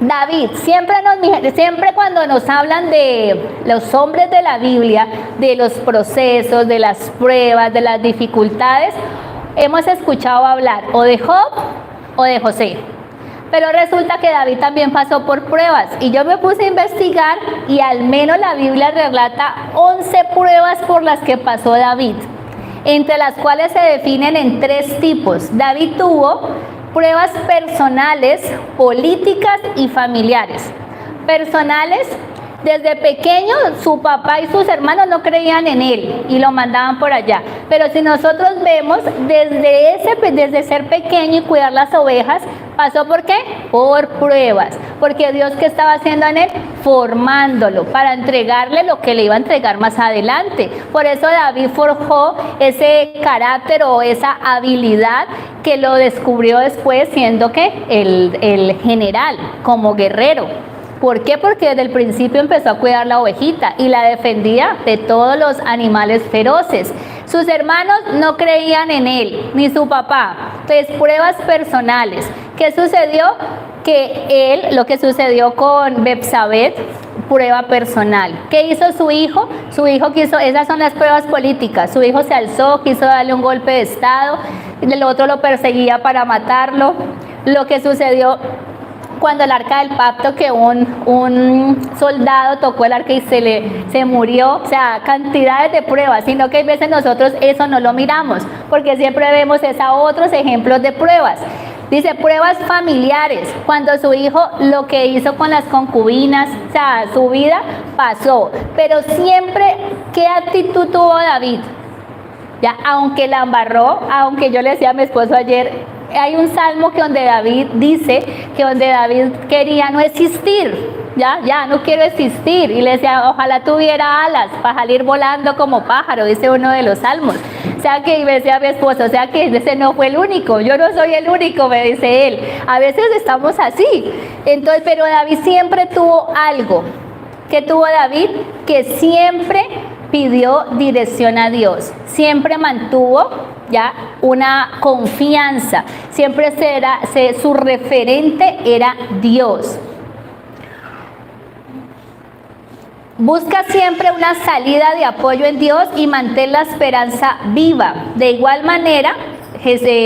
David, siempre cuando nos hablan de los hombres de la Biblia, de los procesos, de las pruebas, de las dificultades, hemos escuchado hablar o de Job o de José. Pero resulta que David también pasó por pruebas, y yo me puse a investigar y al menos la Biblia relata 11 pruebas por las que pasó David, entre las cuales se definen en 3 tipos. David tuvo pruebas personales, políticas y familiares. Personales, desde pequeño su papá y sus hermanos no creían en él y lo mandaban por allá. Pero si nosotros vemos, desde ser pequeño y cuidar las ovejas, ¿pasó por qué? Por pruebas. Porque Dios, ¿qué estaba haciendo en él? Formándolo para entregarle lo que le iba a entregar más adelante. Por eso David forjó ese carácter o esa habilidad que lo descubrió después siendo ¿qué? El general, como guerrero. ¿Por qué? Porque desde el principio empezó a cuidar la ovejita y la defendía de todos los animales feroces. Sus hermanos no creían en él, ni su papá. Entonces, pruebas personales. ¿Qué sucedió? Lo que sucedió con Betsabé, prueba personal. ¿Qué hizo su hijo? Su hijo quiso, esas son las pruebas políticas. Su hijo se alzó, quiso darle un golpe de estado, el otro lo perseguía para matarlo. Lo que sucedió cuando el arca del pacto, que un soldado tocó el arca y se murió, o sea, cantidades de pruebas, sino que a veces nosotros eso no lo miramos, porque siempre vemos otros ejemplos de pruebas. Dice, pruebas familiares, cuando su hijo lo que hizo con las concubinas, o sea, su vida pasó, pero siempre, ¿qué actitud tuvo David? Ya, aunque la embarró, aunque yo le decía a mi esposo ayer, hay un salmo que donde David dice que donde David quería no existir, ya no quiero existir, y le decía, ojalá tuviera alas para salir volando como pájaro, dice uno de los salmos. O sea que, y me decía a mi esposo, o sea que ese no fue el único, yo no soy el único, me dice él. A veces estamos así. Entonces, pero David siempre tuvo algo. ¿Qué tuvo David? Que siempre pidió dirección a Dios, siempre mantuvo ya una confianza, siempre su referente era Dios. Busca siempre una salida de apoyo en Dios y mantén la esperanza viva. De igual manera,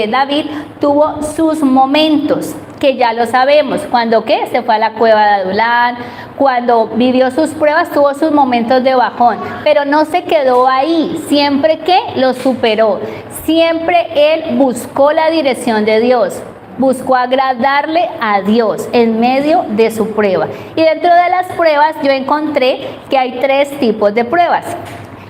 David tuvo sus momentos, que ya lo sabemos, cuando se fue a la cueva de Adulán, cuando vivió sus pruebas, tuvo sus momentos de bajón, pero no se quedó ahí, siempre que lo superó, siempre él buscó la dirección de Dios, buscó agradarle a Dios en medio de su prueba. Y dentro de las pruebas yo encontré que hay 3 tipos de pruebas.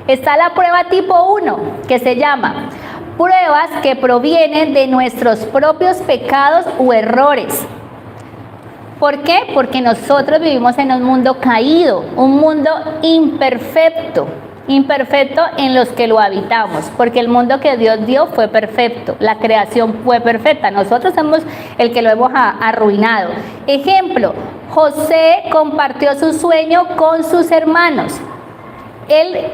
Está la prueba tipo 1, que se llama pruebas que provienen de nuestros propios pecados o errores. ¿Por qué? Porque nosotros vivimos en un mundo caído, un mundo imperfecto en los que lo habitamos, porque el mundo que Dios dio fue perfecto, la creación fue perfecta, nosotros somos el que lo hemos arruinado. Ejemplo, José compartió su sueño con sus hermanos.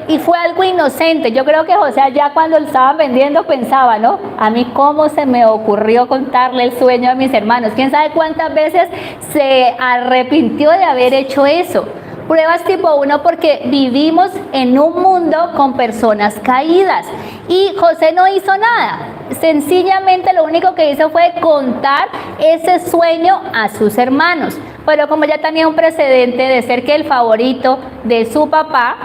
y fue algo inocente. Yo creo que José ya cuando lo estaban vendiendo pensaba, ¿no? A mí cómo se me ocurrió contarle el sueño a mis hermanos. ¿Quién sabe cuántas veces se arrepintió de haber hecho eso? Pruebas tipo 1 porque vivimos en un mundo con personas caídas y José no hizo nada. Sencillamente lo único que hizo fue contar ese sueño a sus hermanos. Pero como ya tenía un precedente de ser que el favorito de su papá,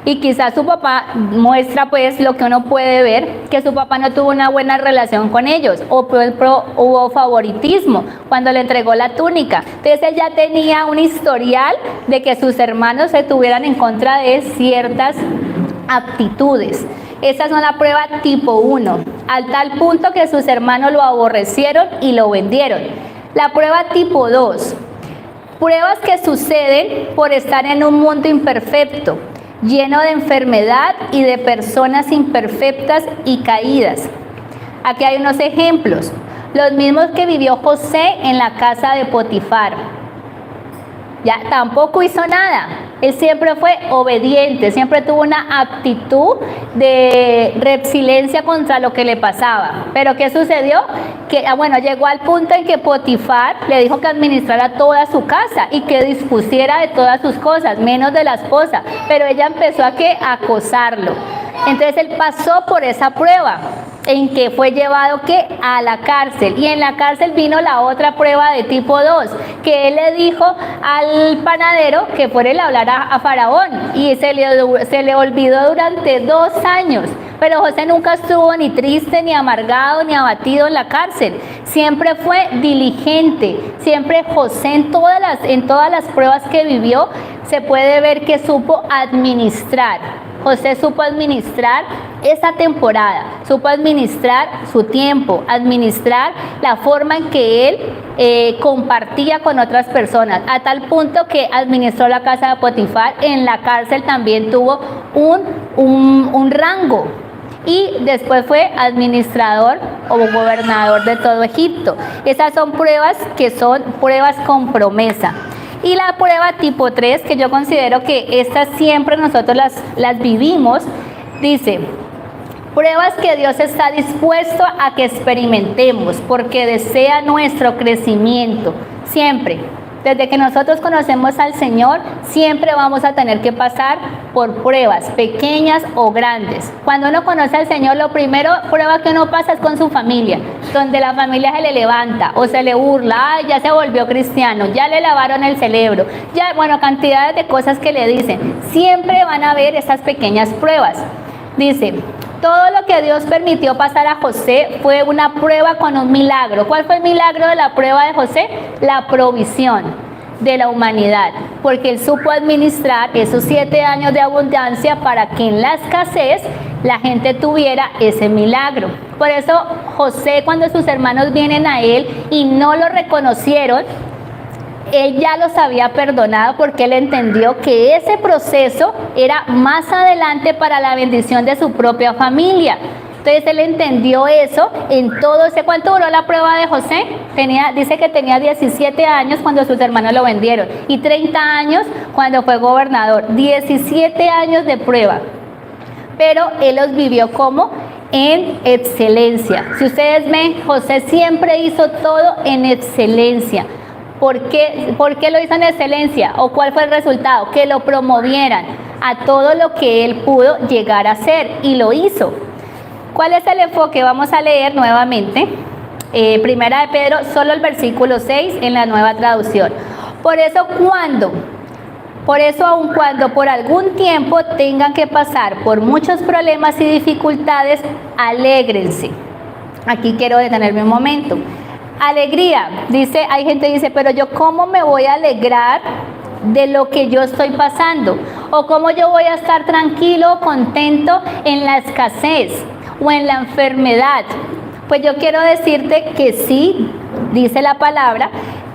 y quizás su papá muestra pues lo que uno puede ver, que su papá no tuvo una buena relación con ellos, o hubo favoritismo cuando le entregó la túnica. Entonces él ya tenía un historial de que sus hermanos se tuvieran en contra de ciertas actitudes. Esa es una prueba tipo 1, al tal punto que sus hermanos lo aborrecieron y lo vendieron. La prueba tipo 2, pruebas que suceden por estar en un mundo imperfecto, lleno de enfermedad y de personas imperfectas y caídas. Aquí hay unos ejemplos, los mismos que vivió José en la casa de Potifar. Ya tampoco hizo nada, él siempre fue obediente, siempre tuvo una actitud de resiliencia contra lo que le pasaba. Pero ¿qué sucedió? Que bueno, llegó al punto en que Potifar le dijo que administrara toda su casa y que dispusiera de todas sus cosas, menos de la esposa, pero ella empezó a acosarlo. Entonces él pasó por esa prueba en que fue llevado a la cárcel, y en la cárcel vino la otra prueba de tipo 2, que él le dijo al panadero que fuera a hablar a Faraón, y se le olvidó durante 2 años. Pero José nunca estuvo ni triste, ni amargado, ni abatido en la cárcel. Siempre fue diligente. Siempre José en todas las pruebas que vivió se puede ver que supo administrar. José supo administrar esa temporada, supo administrar su tiempo, administrar la forma en que él compartía con otras personas, a tal punto que administró la casa de Potifar. En la cárcel también tuvo un rango, y después fue administrador o gobernador de todo Egipto. Esas son pruebas que son pruebas con promesa. Y la prueba tipo 3, que yo considero que estas siempre nosotros las vivimos, dice: pruebas que Dios está dispuesto a que experimentemos porque desea nuestro crecimiento. Siempre, desde que nosotros conocemos al Señor, siempre vamos a tener que pasar por pruebas, pequeñas o grandes. Cuando uno conoce al Señor, lo primero prueba que uno pasa es con su familia, donde la familia se le levanta o se le burla: ay, ya se volvió cristiano, ya le lavaron el cerebro, ya, bueno, cantidades de cosas que le dicen. Siempre van a haber esas pequeñas pruebas. Dice: todo lo que Dios permitió pasar a José fue una prueba con un milagro. ¿Cuál fue el milagro de la prueba de José? La provisión de la humanidad, porque él supo administrar esos 7 años de abundancia para que en la escasez la gente tuviera ese milagro. Por eso José, cuando sus hermanos vienen a él y no lo reconocieron, él ya los había perdonado, porque él entendió que ese proceso era más adelante para la bendición de su propia familia. Entonces él entendió eso en todo ese. ¿Cuánto duró la prueba de José? Dice que tenía 17 años cuando sus hermanos lo vendieron, y 30 años cuando fue gobernador. 17 años de prueba. Pero él los vivió como en excelencia. Si ustedes ven, José siempre hizo todo en excelencia. ¿Por qué lo hizo en excelencia? ¿O cuál fue el resultado? Que lo promovieran a todo lo que él pudo llegar a ser, y lo hizo. ¿Cuál es el enfoque? Vamos a leer nuevamente Primera de Pedro, solo el versículo 6 en la Nueva Traducción. Por eso aun cuando por algún tiempo tengan que pasar por muchos problemas y dificultades, alégrense. Aquí quiero detenerme un momento. Alegría, hay gente que dice: pero yo ¿cómo me voy a alegrar de lo que yo estoy pasando? ¿O cómo yo voy a estar tranquilo, contento en la escasez o en la enfermedad? Pues yo quiero decirte que sí, dice la palabra,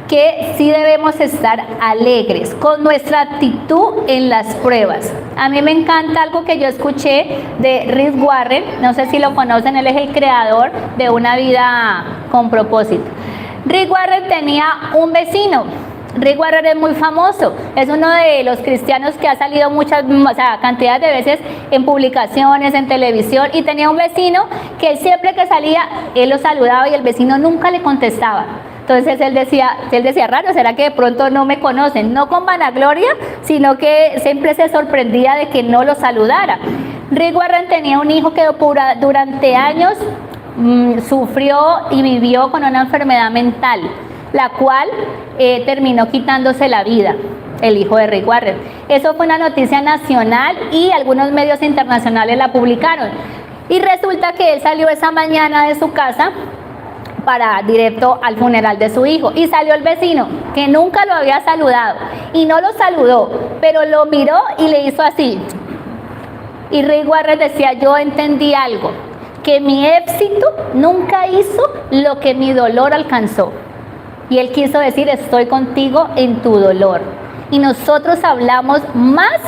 que sí debemos estar alegres con nuestra actitud en las pruebas. A mí me encanta algo que yo escuché de Rick Warren, no sé si lo conocen, él es el creador de Una Vida con Propósito. Rick Warren tenía un vecino Rick Warren es muy famoso, es uno de los cristianos que ha salido muchas, o sea, cantidad de veces en publicaciones, en televisión, y tenía un vecino que siempre que salía, él lo saludaba y el vecino nunca le contestaba. Entonces él decía, raro, ¿será que de pronto no me conocen? No con vanagloria, sino que siempre se sorprendía de que no lo saludara. Rick Warren tenía un hijo que durante años sufrió y vivió con una enfermedad mental, la cual terminó quitándose la vida, el hijo de Rick Warren. Eso fue una noticia nacional y algunos medios internacionales la publicaron. Y resulta que él salió esa mañana de su casa para directo al funeral de su hijo, y salió el vecino que nunca lo había saludado y no lo saludó, pero lo miró y le hizo así. Y Rick Warren decía, yo entendí algo, que mi éxito nunca hizo lo que mi dolor alcanzó. Y él quiso decir, estoy contigo en tu dolor. Y nosotros hablamos más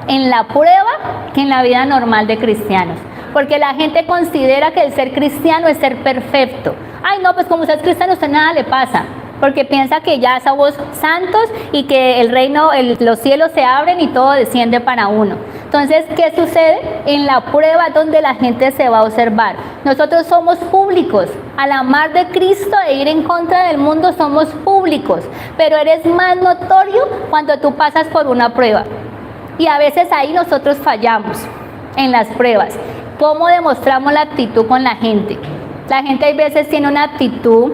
en la prueba que en la vida normal de cristianos. Porque la gente considera que el ser cristiano es ser perfecto. Ay, no, pues como usted es cristiano, a usted nada le pasa. Porque piensa que ya somos santos y que el reino, los cielos se abren y todo desciende para uno. Entonces, ¿qué sucede? En la prueba donde la gente se va a observar. Nosotros somos públicos. Al amar de Cristo e ir en contra del mundo somos públicos. Pero eres más notorio cuando tú pasas por una prueba. Y a veces ahí nosotros fallamos en las pruebas. ¿Cómo demostramos la actitud con la gente? La gente a veces tiene una actitud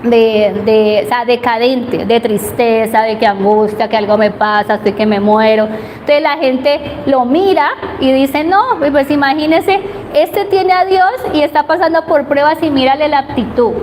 o sea, decadente, de tristeza, de que angustia, que algo me pasa, estoy que me muero. Entonces la gente lo mira y dice, no, pues imagínese, este tiene a Dios y está pasando por pruebas y mírale la actitud.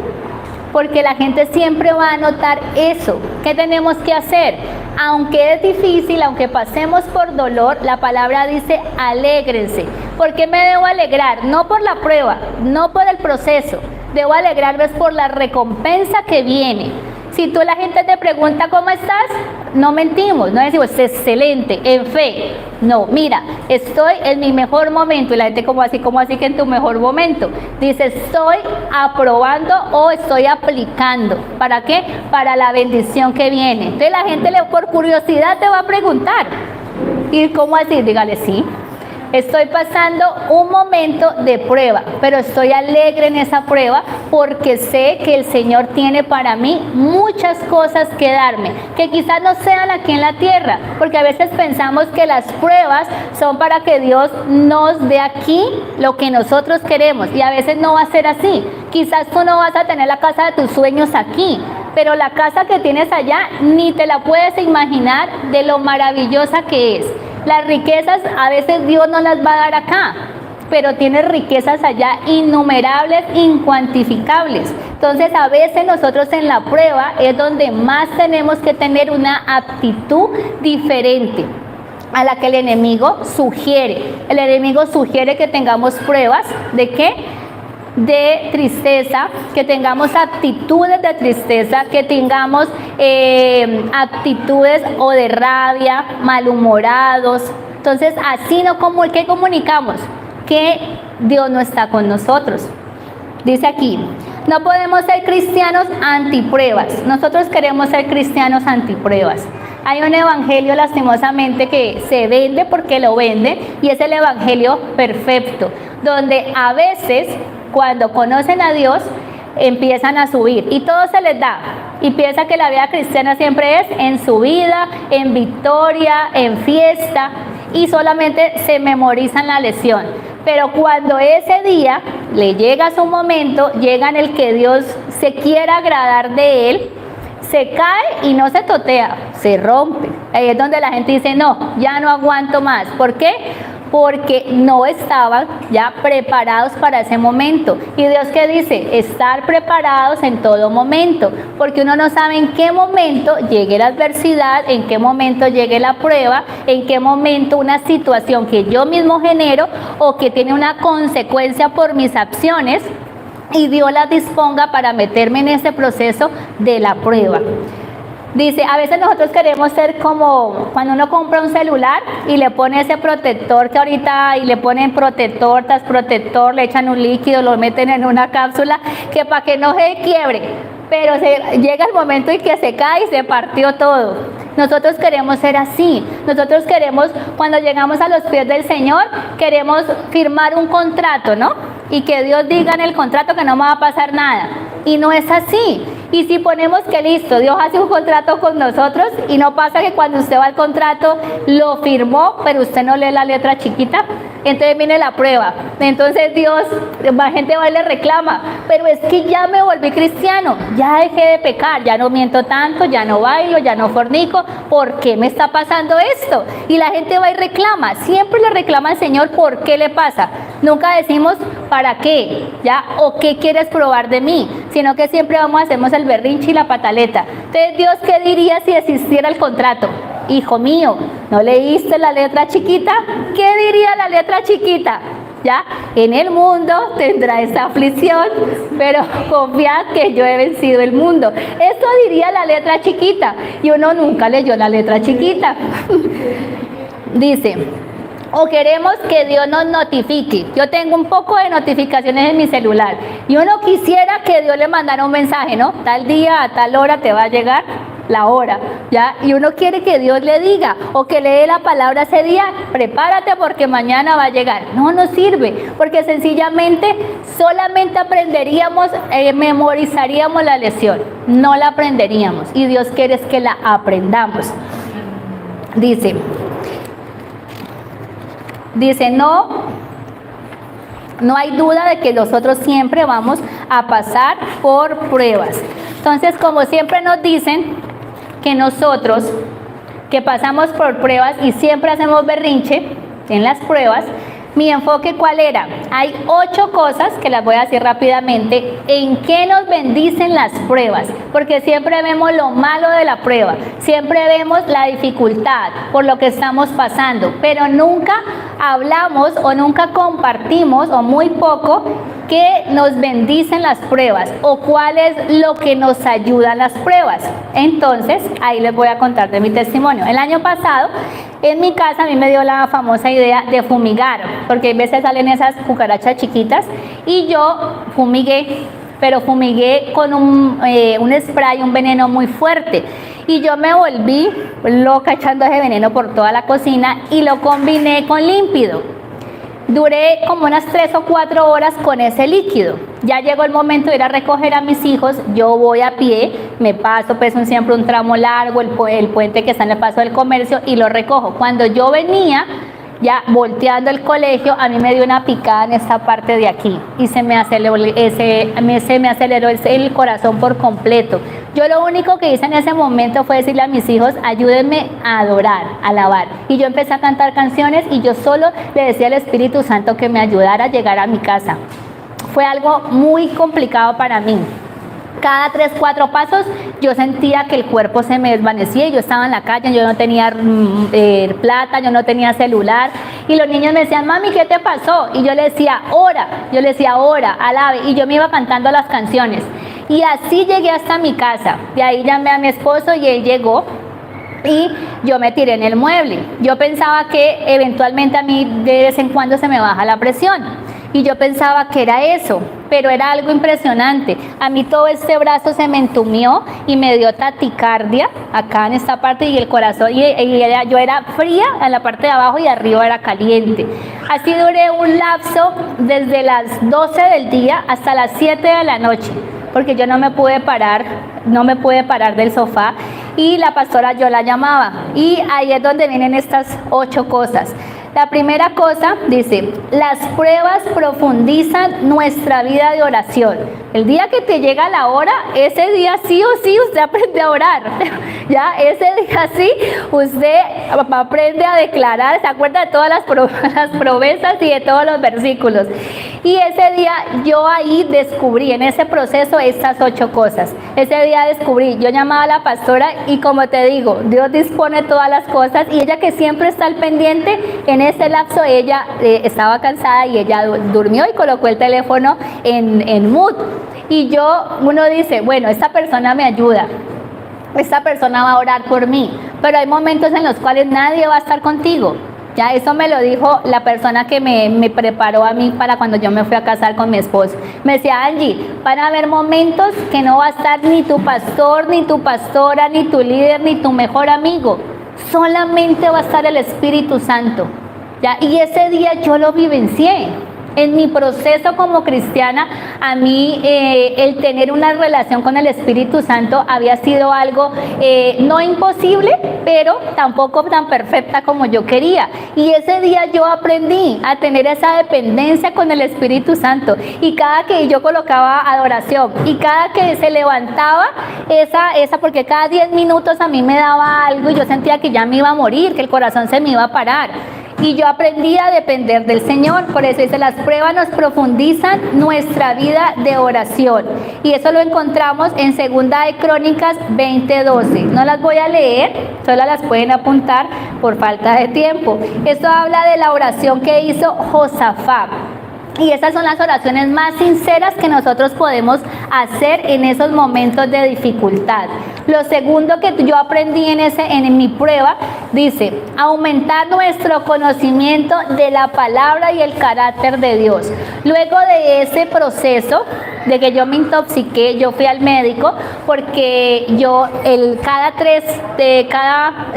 Porque la gente siempre va a notar eso. ¿Qué tenemos que hacer? Aunque es difícil, aunque pasemos por dolor, la palabra dice alégrense. ¿Por qué me debo alegrar? No por la prueba, no por el proceso. Debo alegrarme por la recompensa que viene. Si tú, la gente te pregunta cómo estás, no mentimos, no decimos excelente, en fe. No, mira, estoy en mi mejor momento. Y la gente como así que en tu mejor momento. Dice, estoy aprobando o estoy aplicando. ¿Para qué? Para la bendición que viene. Entonces la gente por curiosidad te va a preguntar. ¿Y cómo así? Dígale, sí. Estoy pasando un momento de prueba, pero estoy alegre en esa prueba porque sé que el Señor tiene para mí muchas cosas que darme, que quizás no sean aquí en la tierra, porque a veces pensamos que las pruebas son para que Dios nos dé aquí lo que nosotros queremos, y a veces no va a ser así. Quizás tú no vas a tener la casa de tus sueños aquí, pero la casa que tienes allá ni te la puedes imaginar de lo maravillosa que es. Las riquezas a veces Dios no las va a dar acá, pero tiene riquezas allá innumerables, incuantificables. Entonces a veces nosotros en la prueba es donde más tenemos que tener una actitud diferente a la que el enemigo sugiere. El enemigo sugiere que tengamos pruebas ¿de qué? De tristeza, que tengamos actitudes de tristeza, que tengamos actitudes o de rabia, malhumorados. Entonces así no, ¿qué comunicamos? Que Dios no está con nosotros. Dice aquí, no podemos ser cristianos antipruebas. Nosotros queremos ser cristianos antipruebas. Hay un evangelio lastimosamente que se vende porque lo vende, y es el evangelio perfecto, donde a veces cuando conocen a Dios empiezan a subir y todo se les da, y piensa que la vida cristiana siempre es en subida, en victoria, en fiesta, y solamente se memorizan la lección. Pero cuando ese día le llega su momento, llega en el que Dios se quiera agradar de él, se cae y no se totea, se rompe. Ahí es donde la gente dice, no, ya no aguanto más. ¿Por qué? Porque no estaban ya preparados para ese momento. Y Dios, ¿qué dice? Estar preparados en todo momento, porque uno no sabe en qué momento llegue la adversidad, en qué momento llegue la prueba, en qué momento una situación que yo mismo genero o que tiene una consecuencia por mis acciones, y Dios las disponga para meterme en ese proceso de la prueba. Dice, a veces nosotros queremos ser como cuando uno compra un celular y le pone ese protector que ahorita, y le ponen protector tras protector, le echan un líquido, lo meten en una cápsula, que para que no se quiebre. pero llega el momento en que se cae y se partió todo. Nosotros queremos ser así. Nosotros queremos, cuando llegamos a los pies del Señor, queremos firmar un contrato, ¿no? Y que Dios diga en el contrato que no me va a pasar nada. Y no es así. Y si ponemos que listo, Dios hace un contrato con nosotros y no pasa que cuando usted va al contrato lo firmó, pero usted no lee la letra chiquita, entonces viene la prueba. Entonces Dios, la gente va y le reclama, pero es que ya me volví cristiano, ya dejé de pecar, ya no miento tanto, ya no bailo, ya no fornico, ¿por qué me está pasando esto? Y la gente va y reclama, siempre le reclama al Señor por qué le pasa. Nunca decimos ¿para qué? ¿Ya? ¿O qué quieres probar de mí? Sino que siempre hacemos el berrinche y la pataleta. Entonces, Dios, ¿qué diría si existiera el contrato? Hijo mío, ¿no leíste la letra chiquita? ¿Qué diría la letra chiquita? ¿Ya? En el mundo tendrá esa aflicción, pero confiad que yo he vencido el mundo. Eso diría la letra chiquita. Y uno nunca leyó la letra chiquita. Dice, o queremos que Dios nos notifique. Yo tengo un poco de notificaciones en mi celular y uno quisiera que Dios le mandara un mensaje, ¿no? Tal día, a tal hora te va a llegar la hora, ¿ya? Y uno quiere que Dios le diga o que le dé la palabra ese día, prepárate porque mañana va a llegar. No nos sirve, porque sencillamente solamente aprenderíamos, memorizaríamos la lección, no la aprenderíamos. Y Dios quiere es que la aprendamos. Dice, no hay duda de que nosotros siempre vamos a pasar por pruebas. Entonces, como siempre nos dicen que nosotros, que pasamos por pruebas y siempre hacemos berrinche en las pruebas, mi enfoque ¿cuál era? Hay 8 cosas que las voy a decir rápidamente en qué nos bendicen las pruebas, porque siempre vemos lo malo de la prueba, siempre vemos la dificultad por lo que estamos pasando, pero nunca hablamos o nunca compartimos o muy poco que nos bendicen las pruebas o cuál es lo que nos ayuda en las pruebas. Entonces, ahí les voy a contar de mi testimonio. El año pasado, en mi casa, a mí me dio la famosa idea de fumigar, porque a veces salen esas cucarachas chiquitas y yo fumigué, pero fumigué con un spray, un veneno muy fuerte. Y yo me volví loca echando ese veneno por toda la cocina y lo combiné con límpido. Duré como unas 3 o 4 horas con ese líquido. Ya llegó el momento de ir a recoger a mis hijos. Yo voy a pie, me paso pues siempre un tramo largo, el puente que está en el Paso del Comercio, y lo recojo. Cuando yo venía ya volteando el colegio, a mí me dio una picada en esta parte de aquí y se me aceleró el corazón por completo. Yo lo único que hice en ese momento fue decirle a mis hijos, ayúdenme a adorar, a alabar. Y yo empecé a cantar canciones y yo solo le decía al Espíritu Santo que me ayudara a llegar a mi casa. Fue algo muy complicado para mí. Cada 3, 4 pasos yo sentía que el cuerpo se me desvanecía y yo estaba en la calle, yo no tenía plata, yo no tenía celular y los niños me decían, mami, ¿qué te pasó? Y yo le decía, ora, alabe, y yo me iba cantando las canciones y así llegué hasta mi casa. De ahí llamé a mi esposo y él llegó y yo me tiré en el mueble. Yo pensaba que eventualmente a mí de vez en cuando se me baja la presión. Y yo pensaba que era eso, pero era algo impresionante. A mí todo este brazo se me entumió y me dio taticardia acá en esta parte y el corazón. Yo era fría en la parte de abajo y arriba era caliente. Así duré un lapso desde las 12 del día hasta las 7 de la noche, porque yo no me pude parar del sofá y la pastora yo la llamaba. Y ahí es donde vienen estas 8 cosas. La primera cosa, dice, las pruebas profundizan nuestra vida de oración. El día que te llega la hora, ese día sí o sí usted aprende a orar. Ya, ese día sí usted aprende a declarar, se acuerda de todas las promesas y de todos los versículos. Y ese día yo ahí descubrí, en ese proceso, estas 8 cosas. Ese día descubrí, yo llamaba a la pastora y como te digo, Dios dispone todas las cosas y ella que siempre está al pendiente, en ese lapso ella estaba cansada y ella durmió y colocó el teléfono en mute. Y uno dice, bueno, esta persona me ayuda, esta persona va a orar por mí, pero hay momentos en los cuales nadie va a estar contigo. Ya eso me lo dijo la persona que me preparó a mí para cuando yo me fui a casar con mi esposo. Me decía, Angie, van a haber momentos que no va a estar ni tu pastor, ni tu pastora, ni tu líder, ni tu mejor amigo. Solamente va a estar el Espíritu Santo. ¿Ya? Y ese día yo lo vivencié. En mi proceso como cristiana, a mí el tener una relación con el Espíritu Santo había sido algo no imposible, pero tampoco tan perfecta como yo quería. Y ese día yo aprendí a tener esa dependencia con el Espíritu Santo. Y cada que yo colocaba adoración y cada que se levantaba porque cada 10 minutos a mí me daba algo y yo sentía que ya me iba a morir, que el corazón se me iba a parar. Y yo aprendí a depender del Señor. Por eso dice, las pruebas nos profundizan nuestra vida de oración. Y eso lo encontramos en 2 de Crónicas 20:12. No las voy a leer, solo las pueden apuntar por falta de tiempo. Esto habla de la oración que hizo Josafat. Y esas son las oraciones más sinceras que nosotros podemos hacer en esos momentos de dificultad. Lo segundo que yo aprendí en mi prueba, dice, aumentar nuestro conocimiento de la palabra y el carácter de Dios. Luego de ese proceso, de que yo me intoxiqué, yo fui al médico, porque yo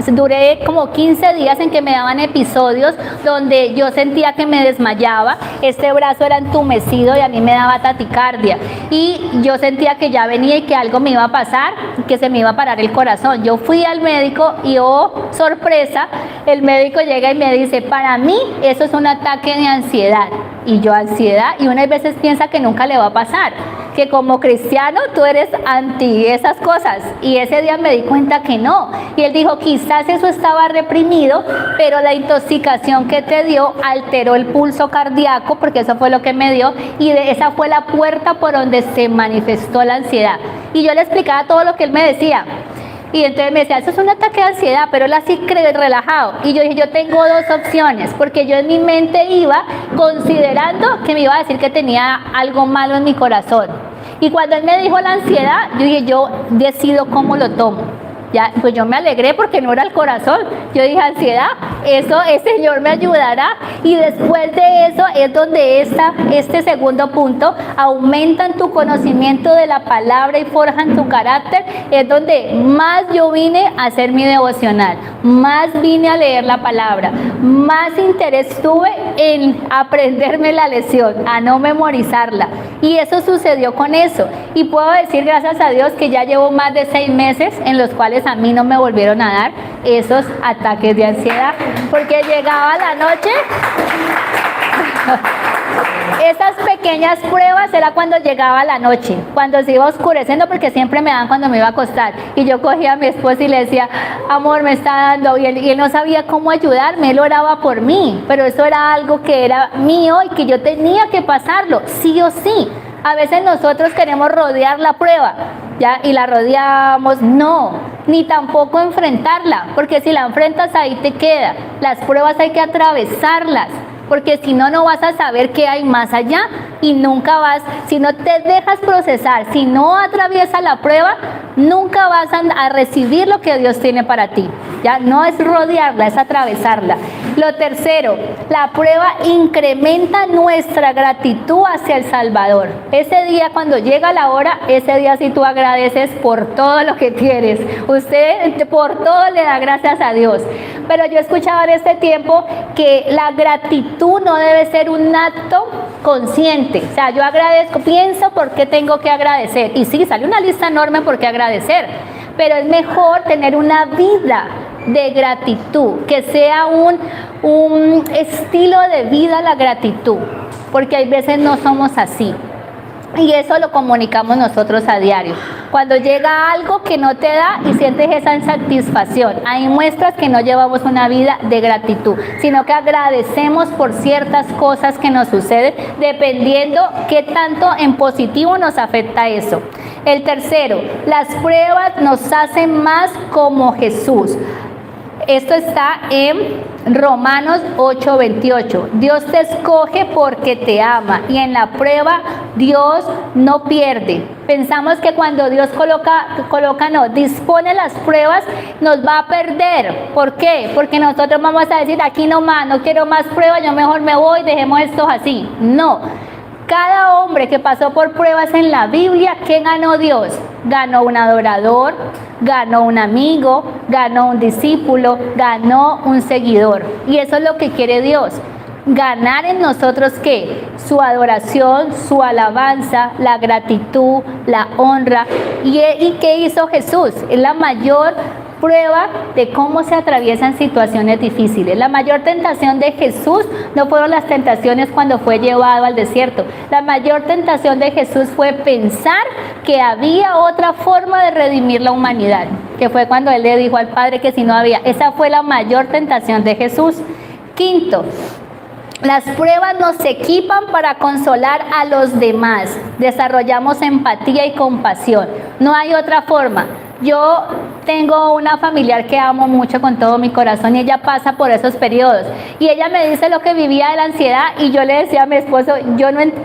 duré como 15 días en que me daban episodios donde yo sentía que me desmayaba, este brazo era entumecido y a mí me daba taticardia. Y yo sentía que ya venía y que algo me iba a pasar, que se me iba a parar el corazón. Yo fui al médico y, oh, sorpresa, el médico llega y me dice, para mí eso es un ataque de ansiedad. Y yo, ansiedad, y unas veces piensa que nunca le va a pasar, que como cristiano tú eres anti esas cosas. Y ese día me di cuenta que no. Y él dijo, quizás eso estaba reprimido, pero la intoxicación que te dio alteró el pulso cardíaco, porque eso fue lo que me dio, y esa fue la puerta por donde se manifestó la ansiedad. Y yo le explicaba todo lo que él me decía. Y entonces me decía, eso es un ataque de ansiedad, pero él así relajado. Y yo dije, yo tengo dos opciones, porque yo en mi mente iba considerando que me iba a decir que tenía algo malo en mi corazón. Y cuando él me dijo la ansiedad, yo dije, yo decido cómo lo tomo. Ya, pues yo me alegré porque no era el corazón. Yo dije, ansiedad, eso el Señor me ayudará. Y después de eso es donde este segundo punto, aumentan tu conocimiento de la palabra y forjan tu carácter. Es donde más yo vine a hacer mi devocional, más vine a leer la palabra, más interés tuve en aprenderme la lección, a no memorizarla. Y eso sucedió con eso. Y puedo decir, gracias a Dios, que ya llevo más de 6 meses en los cuales a mí no me volvieron a dar esos ataques de ansiedad, porque llegaba la noche. Esas pequeñas pruebas era cuando llegaba la noche, cuando se iba oscureciendo, porque siempre me dan cuando me iba a acostar. Y yo cogía a mi esposo y le decía, amor, me está dando. Y él no sabía cómo ayudarme, él oraba por mí, pero eso era algo que era mío y que yo tenía que pasarlo, sí o sí. A veces nosotros queremos rodear la prueba, ¿ya? Y la rodeamos, no, ni tampoco enfrentarla, porque si la enfrentas ahí te queda. Las pruebas hay que atravesarlas, porque si no, no vas a saber qué hay más allá y nunca vas, si no te dejas procesar, si no atraviesas la prueba, nunca vas a recibir lo que Dios tiene para ti. Ya no es rodearla, es atravesarla. Lo tercero, la prueba incrementa nuestra gratitud hacia el Salvador. Ese día, cuando llega la hora, ese día sí tú agradeces por todo lo que tienes. Usted por todo le da gracias a Dios. Pero yo he escuchado en este tiempo que la gratitud no debe ser un acto consciente. O sea, yo agradezco, pienso por qué tengo que agradecer. Y sí, sale una lista enorme por qué agradecer. Pero es mejor tener una vida de gratitud, que sea un estilo de vida la gratitud, porque hay veces no somos así. Y eso lo comunicamos nosotros a diario. Cuando llega algo que no te da y sientes esa insatisfacción, ahí muestras que no llevamos una vida de gratitud, sino que agradecemos por ciertas cosas que nos suceden, dependiendo qué tanto en positivo nos afecta eso. El tercero, las pruebas nos hacen más como Jesús. Esto está en Romanos 8:28. Dios te escoge porque te ama y en la prueba Dios no pierde. Pensamos que cuando Dios dispone las pruebas, nos va a perder. ¿Por qué? Porque nosotros vamos a decir, aquí no más, no quiero más pruebas, yo mejor me voy, dejemos esto así. No. Cada hombre que pasó por pruebas en la Biblia, ¿qué ganó Dios? Ganó un adorador, ganó un amigo, ganó un discípulo, ganó un seguidor. Y eso es lo que quiere Dios. Ganar en nosotros, ¿qué? Su adoración, su alabanza, la gratitud, la honra. ¿Y qué hizo Jesús? Es la mayor prueba de cómo se atraviesan situaciones difíciles. La mayor tentación de Jesús no fueron las tentaciones cuando fue llevado al desierto. La mayor tentación de Jesús fue pensar que había otra forma de redimir la humanidad, que fue cuando Él le dijo al Padre que si no había. Esa fue la mayor tentación de Jesús. Quinto, las pruebas nos equipan para consolar a los demás. Desarrollamos empatía y compasión. No hay otra forma. Yo tengo una familiar que amo mucho con todo mi corazón y ella pasa por esos periodos. Y ella me dice lo que vivía de la ansiedad y yo le decía a mi esposo,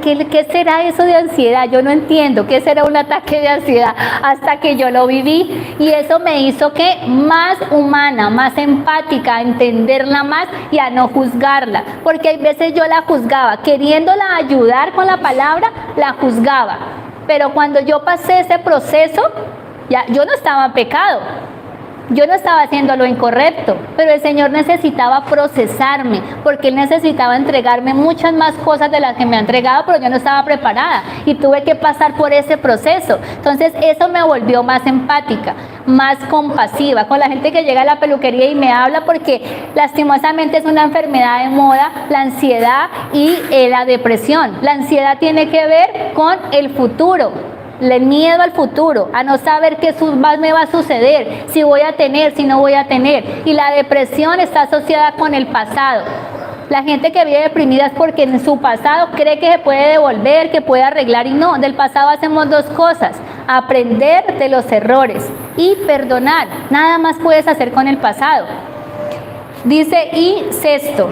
¿qué será eso de ansiedad? Yo no entiendo, ¿qué será un ataque de ansiedad? Hasta que yo lo viví y eso me hizo que más humana, más empática, a entenderla más y a no juzgarla. Porque hay veces yo la juzgaba, queriéndola ayudar con la palabra, la juzgaba. Pero cuando yo pasé ese proceso, yo no estaba en pecado, yo no estaba haciendo lo incorrecto, pero el Señor necesitaba procesarme, porque Él necesitaba entregarme muchas más cosas de las que me ha entregado, pero yo no estaba preparada y tuve que pasar por ese proceso. Entonces eso me volvió más empática, más compasiva con la gente que llega a la peluquería y me habla, porque lastimosamente es una enfermedad de moda, la ansiedad y la depresión. La ansiedad tiene que ver con el futuro, el miedo al futuro, a no saber qué más me va a suceder, si voy a tener, si no voy a tener. Y la depresión está asociada con el pasado. La gente que vive deprimida es porque en su pasado cree que se puede devolver, que puede arreglar, y no. Del pasado hacemos dos cosas: aprender de los errores y perdonar. Nada más puedes hacer con el pasado. Dice, y sexto,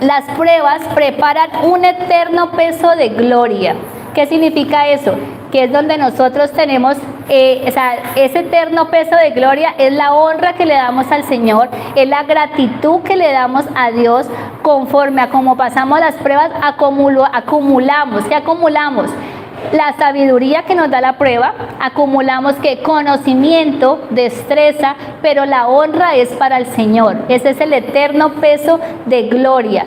las pruebas preparan un eterno peso de gloria. ¿Qué significa eso? Que es donde nosotros tenemos ese eterno peso de gloria, es la honra que le damos al Señor, es la gratitud que le damos a Dios. Conforme a cómo pasamos las pruebas, acumulamos. ¿Qué acumulamos? La sabiduría que nos da la prueba, acumulamos que conocimiento, destreza, pero la honra es para el Señor. Ese es el eterno peso de gloria,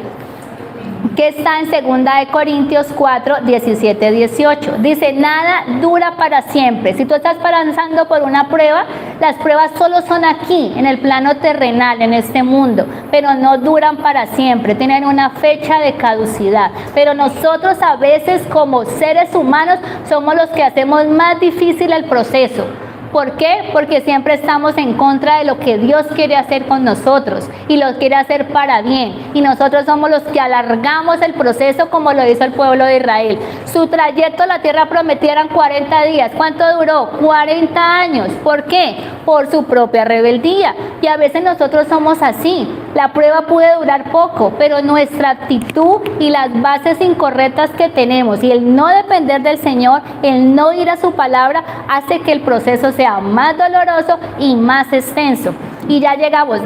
que está en 2 Corintios 4, 17, 18. Dice, nada dura para siempre. Si tú estás pasando por una prueba, las pruebas solo son aquí, en el plano terrenal, en este mundo, pero no duran para siempre, tienen una fecha de caducidad. Pero nosotros a veces, como seres humanos, somos los que hacemos más difícil el proceso. ¿Por qué? Porque siempre estamos en contra de lo que Dios quiere hacer con nosotros y lo quiere hacer para bien. Y nosotros somos los que alargamos el proceso, como lo hizo el pueblo de Israel. Su trayecto a la tierra prometida eran 40 días. ¿Cuánto duró? 40 años. ¿Por qué? Por su propia rebeldía. Y a veces nosotros somos así. La prueba puede durar poco, pero nuestra actitud y las bases incorrectas que tenemos y el no depender del Señor, el no ir a su palabra, hace que el proceso sea más doloroso y más extenso. Y ya llegamos,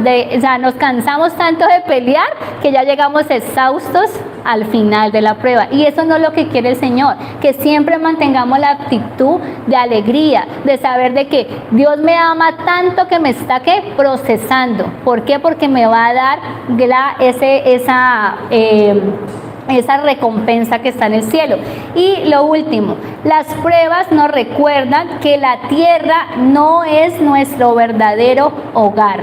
nos cansamos tanto de pelear que ya llegamos exhaustos al final de la prueba. Y eso no es lo que quiere el Señor, que siempre mantengamos la actitud de alegría, de saber de que Dios me ama tanto que me está procesando. ¿Por qué? Porque me va a dar esa recompensa que está en el cielo. Y lo último, las pruebas nos recuerdan que la tierra no es nuestro verdadero hogar.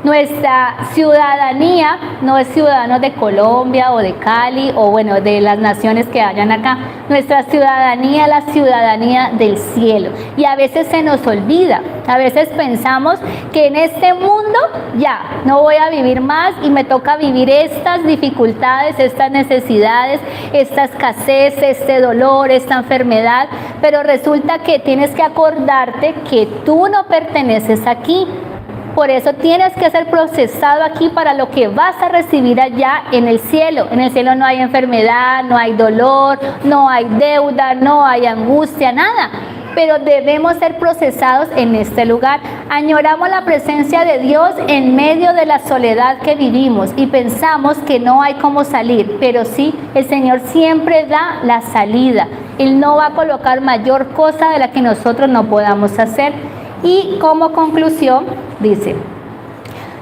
Nuestra ciudadanía no es ciudadanos de Colombia o de Cali o bueno, de las naciones que hayan acá. Nuestra ciudadanía es la ciudadanía del cielo. Y a veces se nos olvida. A veces pensamos que en este mundo ya no voy a vivir más y me toca vivir estas dificultades, estas necesidades, esta escasez, este dolor, esta enfermedad. Pero resulta que tienes que acordarte que tú no perteneces aquí. Por eso tienes que ser procesado aquí para lo que vas a recibir allá en el cielo. En el cielo no hay enfermedad, no hay dolor, no hay deuda, no hay angustia, nada. Pero debemos ser procesados en este lugar. Añoramos la presencia de Dios en medio de la soledad que vivimos y pensamos que no hay cómo salir, pero sí, el Señor siempre da la salida. Él no va a colocar mayor cosa de la que nosotros no podamos hacer. Y como conclusión, dice: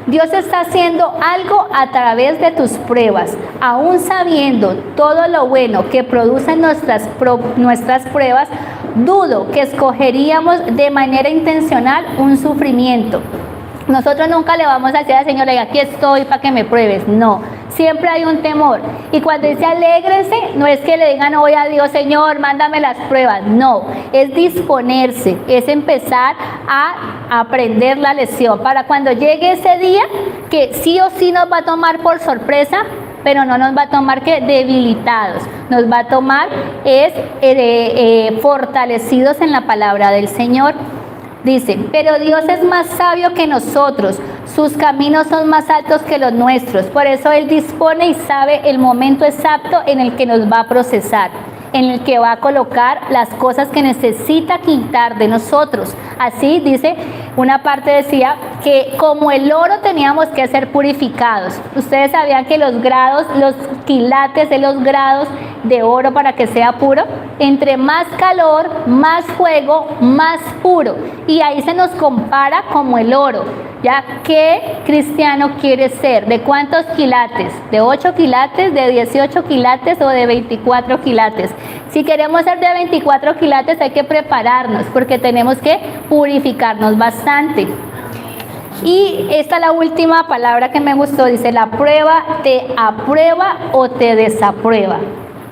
Dios está haciendo algo a través de tus pruebas, aún sabiendo todo lo bueno que producen nuestras pruebas. Dudo que escogeríamos de manera intencional un sufrimiento. Nosotros nunca le vamos a decir al Señor: aquí estoy para que me pruebes. No, siempre hay un temor. Y cuando dice alégrese, no es que le digan hoy a Dios: Señor, mándame las pruebas. No, es disponerse, es empezar a aprender la lección para cuando llegue ese día, que sí o sí nos va a tomar por sorpresa, pero no nos va a tomar que debilitados, nos va a tomar fortalecidos en la palabra del Señor. Dice: pero Dios es más sabio que nosotros, sus caminos son más altos que los nuestros, por eso Él dispone y sabe el momento exacto en el que nos va a procesar, en el que va a colocar las cosas que necesita quitar de nosotros. Así dice, una parte decía que como el oro teníamos que ser purificados. Ustedes sabían que los grados, los quilates de los grados de oro para que sea puro, entre más calor, más fuego, más puro. Y ahí se nos compara como el oro. ¿Ya qué cristiano quiere ser? ¿De cuántos quilates? ¿De 8 quilates, de 18 quilates o de 24 quilates? Si queremos ser de 24 quilates hay que prepararnos porque tenemos que purificarnos bastante. Y esta es la última palabra que me gustó, dice: la prueba te aprueba o te desaprueba.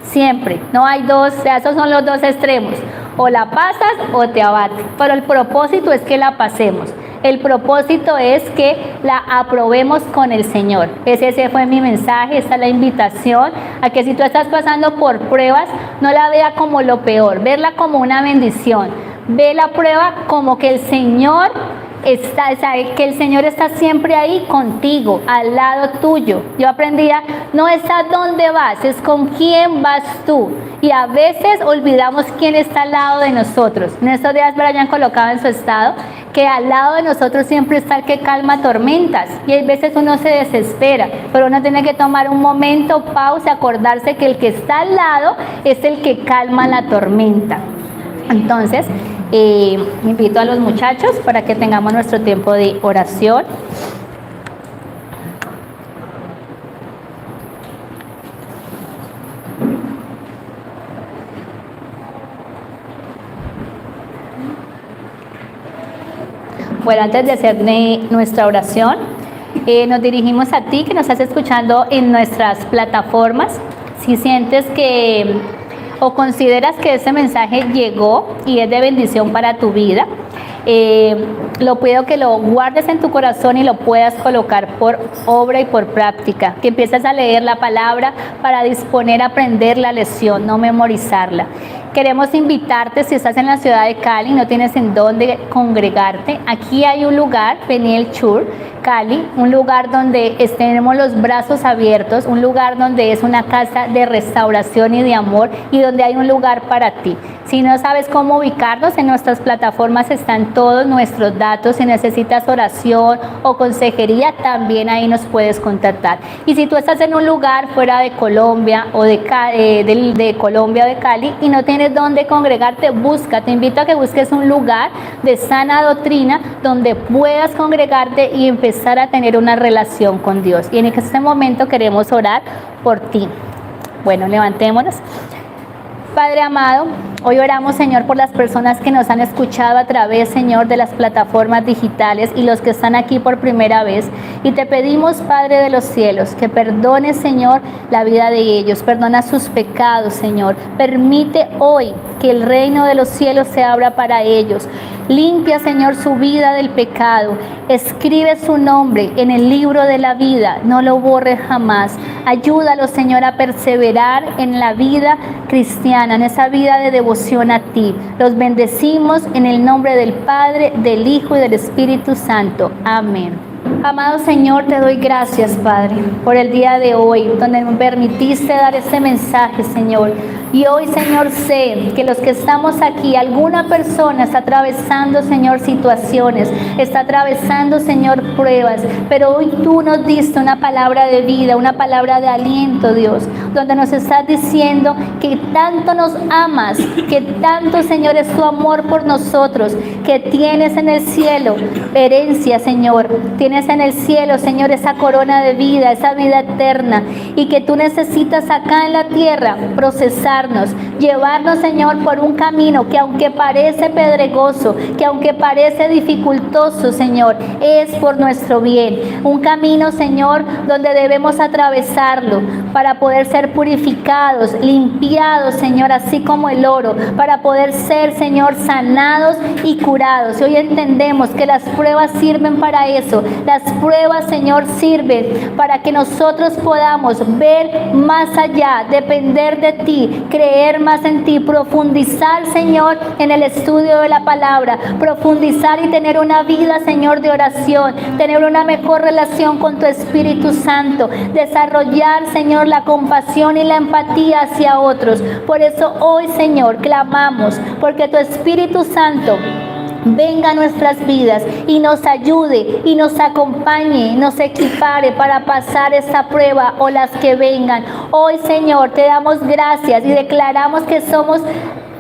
Siempre, no hay dos, o sea, esos son los dos extremos, o la pasas o te abate, pero el propósito es que la pasemos. El propósito es que la aprobemos con el Señor. Ese fue mi mensaje, esta es la invitación a que si tú estás pasando por pruebas, no la vea como lo peor, verla como una bendición. Ve la prueba como que el Señor está siempre ahí contigo, al lado tuyo. Yo aprendía, no es a dónde vas, es con quién vas tú. Y a veces olvidamos quién está al lado de nosotros. En estos días Brian colocaba en su estado que al lado de nosotros siempre está el que calma tormentas. Y hay veces uno se desespera, pero uno tiene que tomar un momento, pausa, acordarse que el que está al lado es el que calma la tormenta. Entonces, invito a los muchachos para que tengamos nuestro tiempo de oración. Bueno, antes de hacer nuestra oración, nos dirigimos a ti que nos estás escuchando en nuestras plataformas. Si sientes que o consideras que este mensaje llegó y es de bendición para tu vida, lo pido que lo guardes en tu corazón y lo puedas colocar por obra y por práctica, que empieces a leer la palabra para disponer a aprender la lección, no memorizarla. Queremos invitarte, si estás en la ciudad de Cali y no tienes en dónde congregarte, aquí hay un lugar, Peniel Church, Cali, un lugar donde tenemos los brazos abiertos, un lugar donde es una casa de restauración y de amor y donde hay un lugar para ti. Si no sabes cómo ubicarnos, en nuestras plataformas están todos nuestros datos. Si necesitas oración o consejería, también ahí nos puedes contactar. Y si tú estás en un lugar fuera de Colombia o de Colombia o de Cali y no tienes dónde congregarte, te invito a que busques un lugar de sana doctrina donde puedas congregarte y empezar a tener una relación con Dios. Y en este momento queremos orar por ti. Bueno, levantémonos. Padre amado, hoy oramos, Señor, por las personas que nos han escuchado a través, Señor, de las plataformas digitales y los que están aquí por primera vez. Y te pedimos, Padre de los cielos, que perdones, Señor, la vida de ellos. Perdona sus pecados, Señor. Permite hoy que el reino de los cielos se abra para ellos. Limpia, Señor, su vida del pecado. Escribe su nombre en el libro de la vida. No lo borres jamás. Ayúdalos, Señor, a perseverar en la vida cristiana, en esa vida de devoción a ti. Los bendecimos en el nombre del Padre, del Hijo y del Espíritu Santo. Amén. Amado Señor, te doy gracias, Padre, por el día de hoy, donde me permitiste dar este mensaje, Señor. Y hoy, Señor, sé que los que estamos aquí, alguna persona está atravesando, Señor, situaciones, está atravesando, Señor, pruebas, pero hoy tú nos diste una palabra de vida, una palabra de aliento, Dios, donde nos estás diciendo que tanto nos amas, que tanto, Señor, es tu amor por nosotros, que tienes en el cielo herencia, Señor, tienes en el cielo, Señor, esa corona de vida, esa vida eterna, y que tú necesitas acá en la tierra procesarnos, llevarnos, Señor, por un camino que aunque parece pedregoso, que aunque parece dificultoso, Señor, es por nuestro bien. Un camino, Señor, donde debemos atravesarlo para poder ser purificados, limpiados, Señor, así como el oro, para poder ser, Señor, sanados y curados. Y hoy entendemos que las pruebas sirven para eso. Las pruebas, Señor, sirven para que nosotros podamos ver más allá, depender de ti, creer más en ti, profundizar, Señor, en el estudio de la palabra, profundizar y tener una vida, Señor, de oración, tener una mejor relación con tu Espíritu Santo, desarrollar, Señor, la compasión y la empatía hacia otros. Por eso hoy, Señor, clamamos porque tu Espíritu Santo venga a nuestras vidas y nos ayude y nos acompañe, nos equipare para pasar esta prueba o las que vengan. Hoy, Señor, te damos gracias y declaramos que somos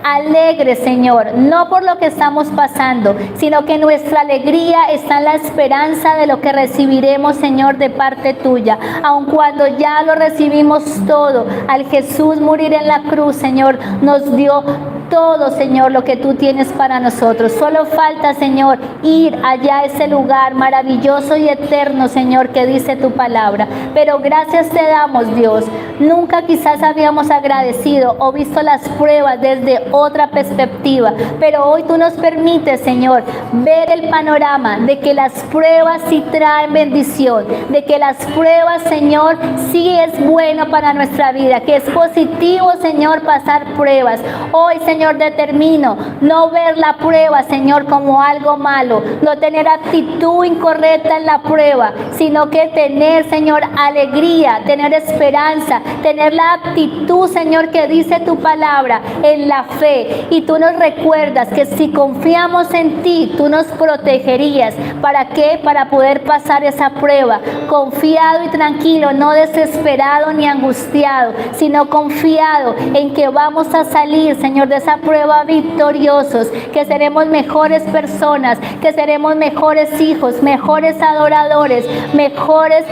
alegres, Señor, no por lo que estamos pasando, sino que nuestra alegría está en la esperanza de lo que recibiremos, Señor, de parte tuya. Aun cuando ya lo recibimos todo, al Jesús morir en la cruz, Señor, nos dio todo, Señor, lo que tú tienes para nosotros. Solo falta, Señor, ir allá a ese lugar maravilloso y eterno, Señor, que dice tu palabra. Pero gracias te damos, Dios. Nunca quizás habíamos agradecido o visto las pruebas desde otra perspectiva, pero hoy tú nos permites, Señor, ver el panorama de que las pruebas sí traen bendición, de que las pruebas, Señor, sí es bueno para nuestra vida, que es positivo, Señor, pasar pruebas. Hoy, Señor, determino no ver la prueba, Señor, como algo malo, no tener actitud incorrecta en la prueba, sino que tener, Señor, alegría, tener esperanza, tener la actitud, Señor, que dice tu palabra en la fe. Y tú nos recuerdas que si confiamos en ti, tú nos protegerías. ¿Para qué? Para poder pasar esa prueba confiado y tranquilo, no desesperado ni angustiado, sino confiado en que vamos a salir, Señor, de esa prueba victoriosos, que seremos mejores personas, que seremos mejores hijos, mejores adoradores, mejores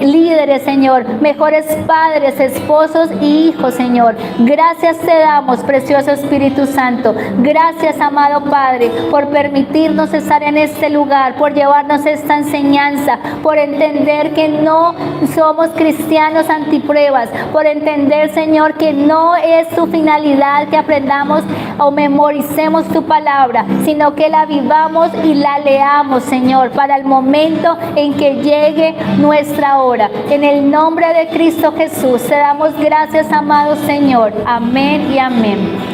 líderes, Señor, mejores padres, esposos y hijos, Señor. Gracias te damos, precioso Espíritu Santo. Gracias, amado Padre, por permitirnos estar en este lugar, por llevarnos esta enseñanza, por entender que no somos cristianos antipruebas, por entender, Señor, que no es tu finalidad que aprendamos o memoricemos tu palabra, sino que la vivamos y la leamos, Señor, para el momento en que llegue nuestra hora. En el nombre de Cristo Jesús te damos gracias, amado Señor. Amén y amén.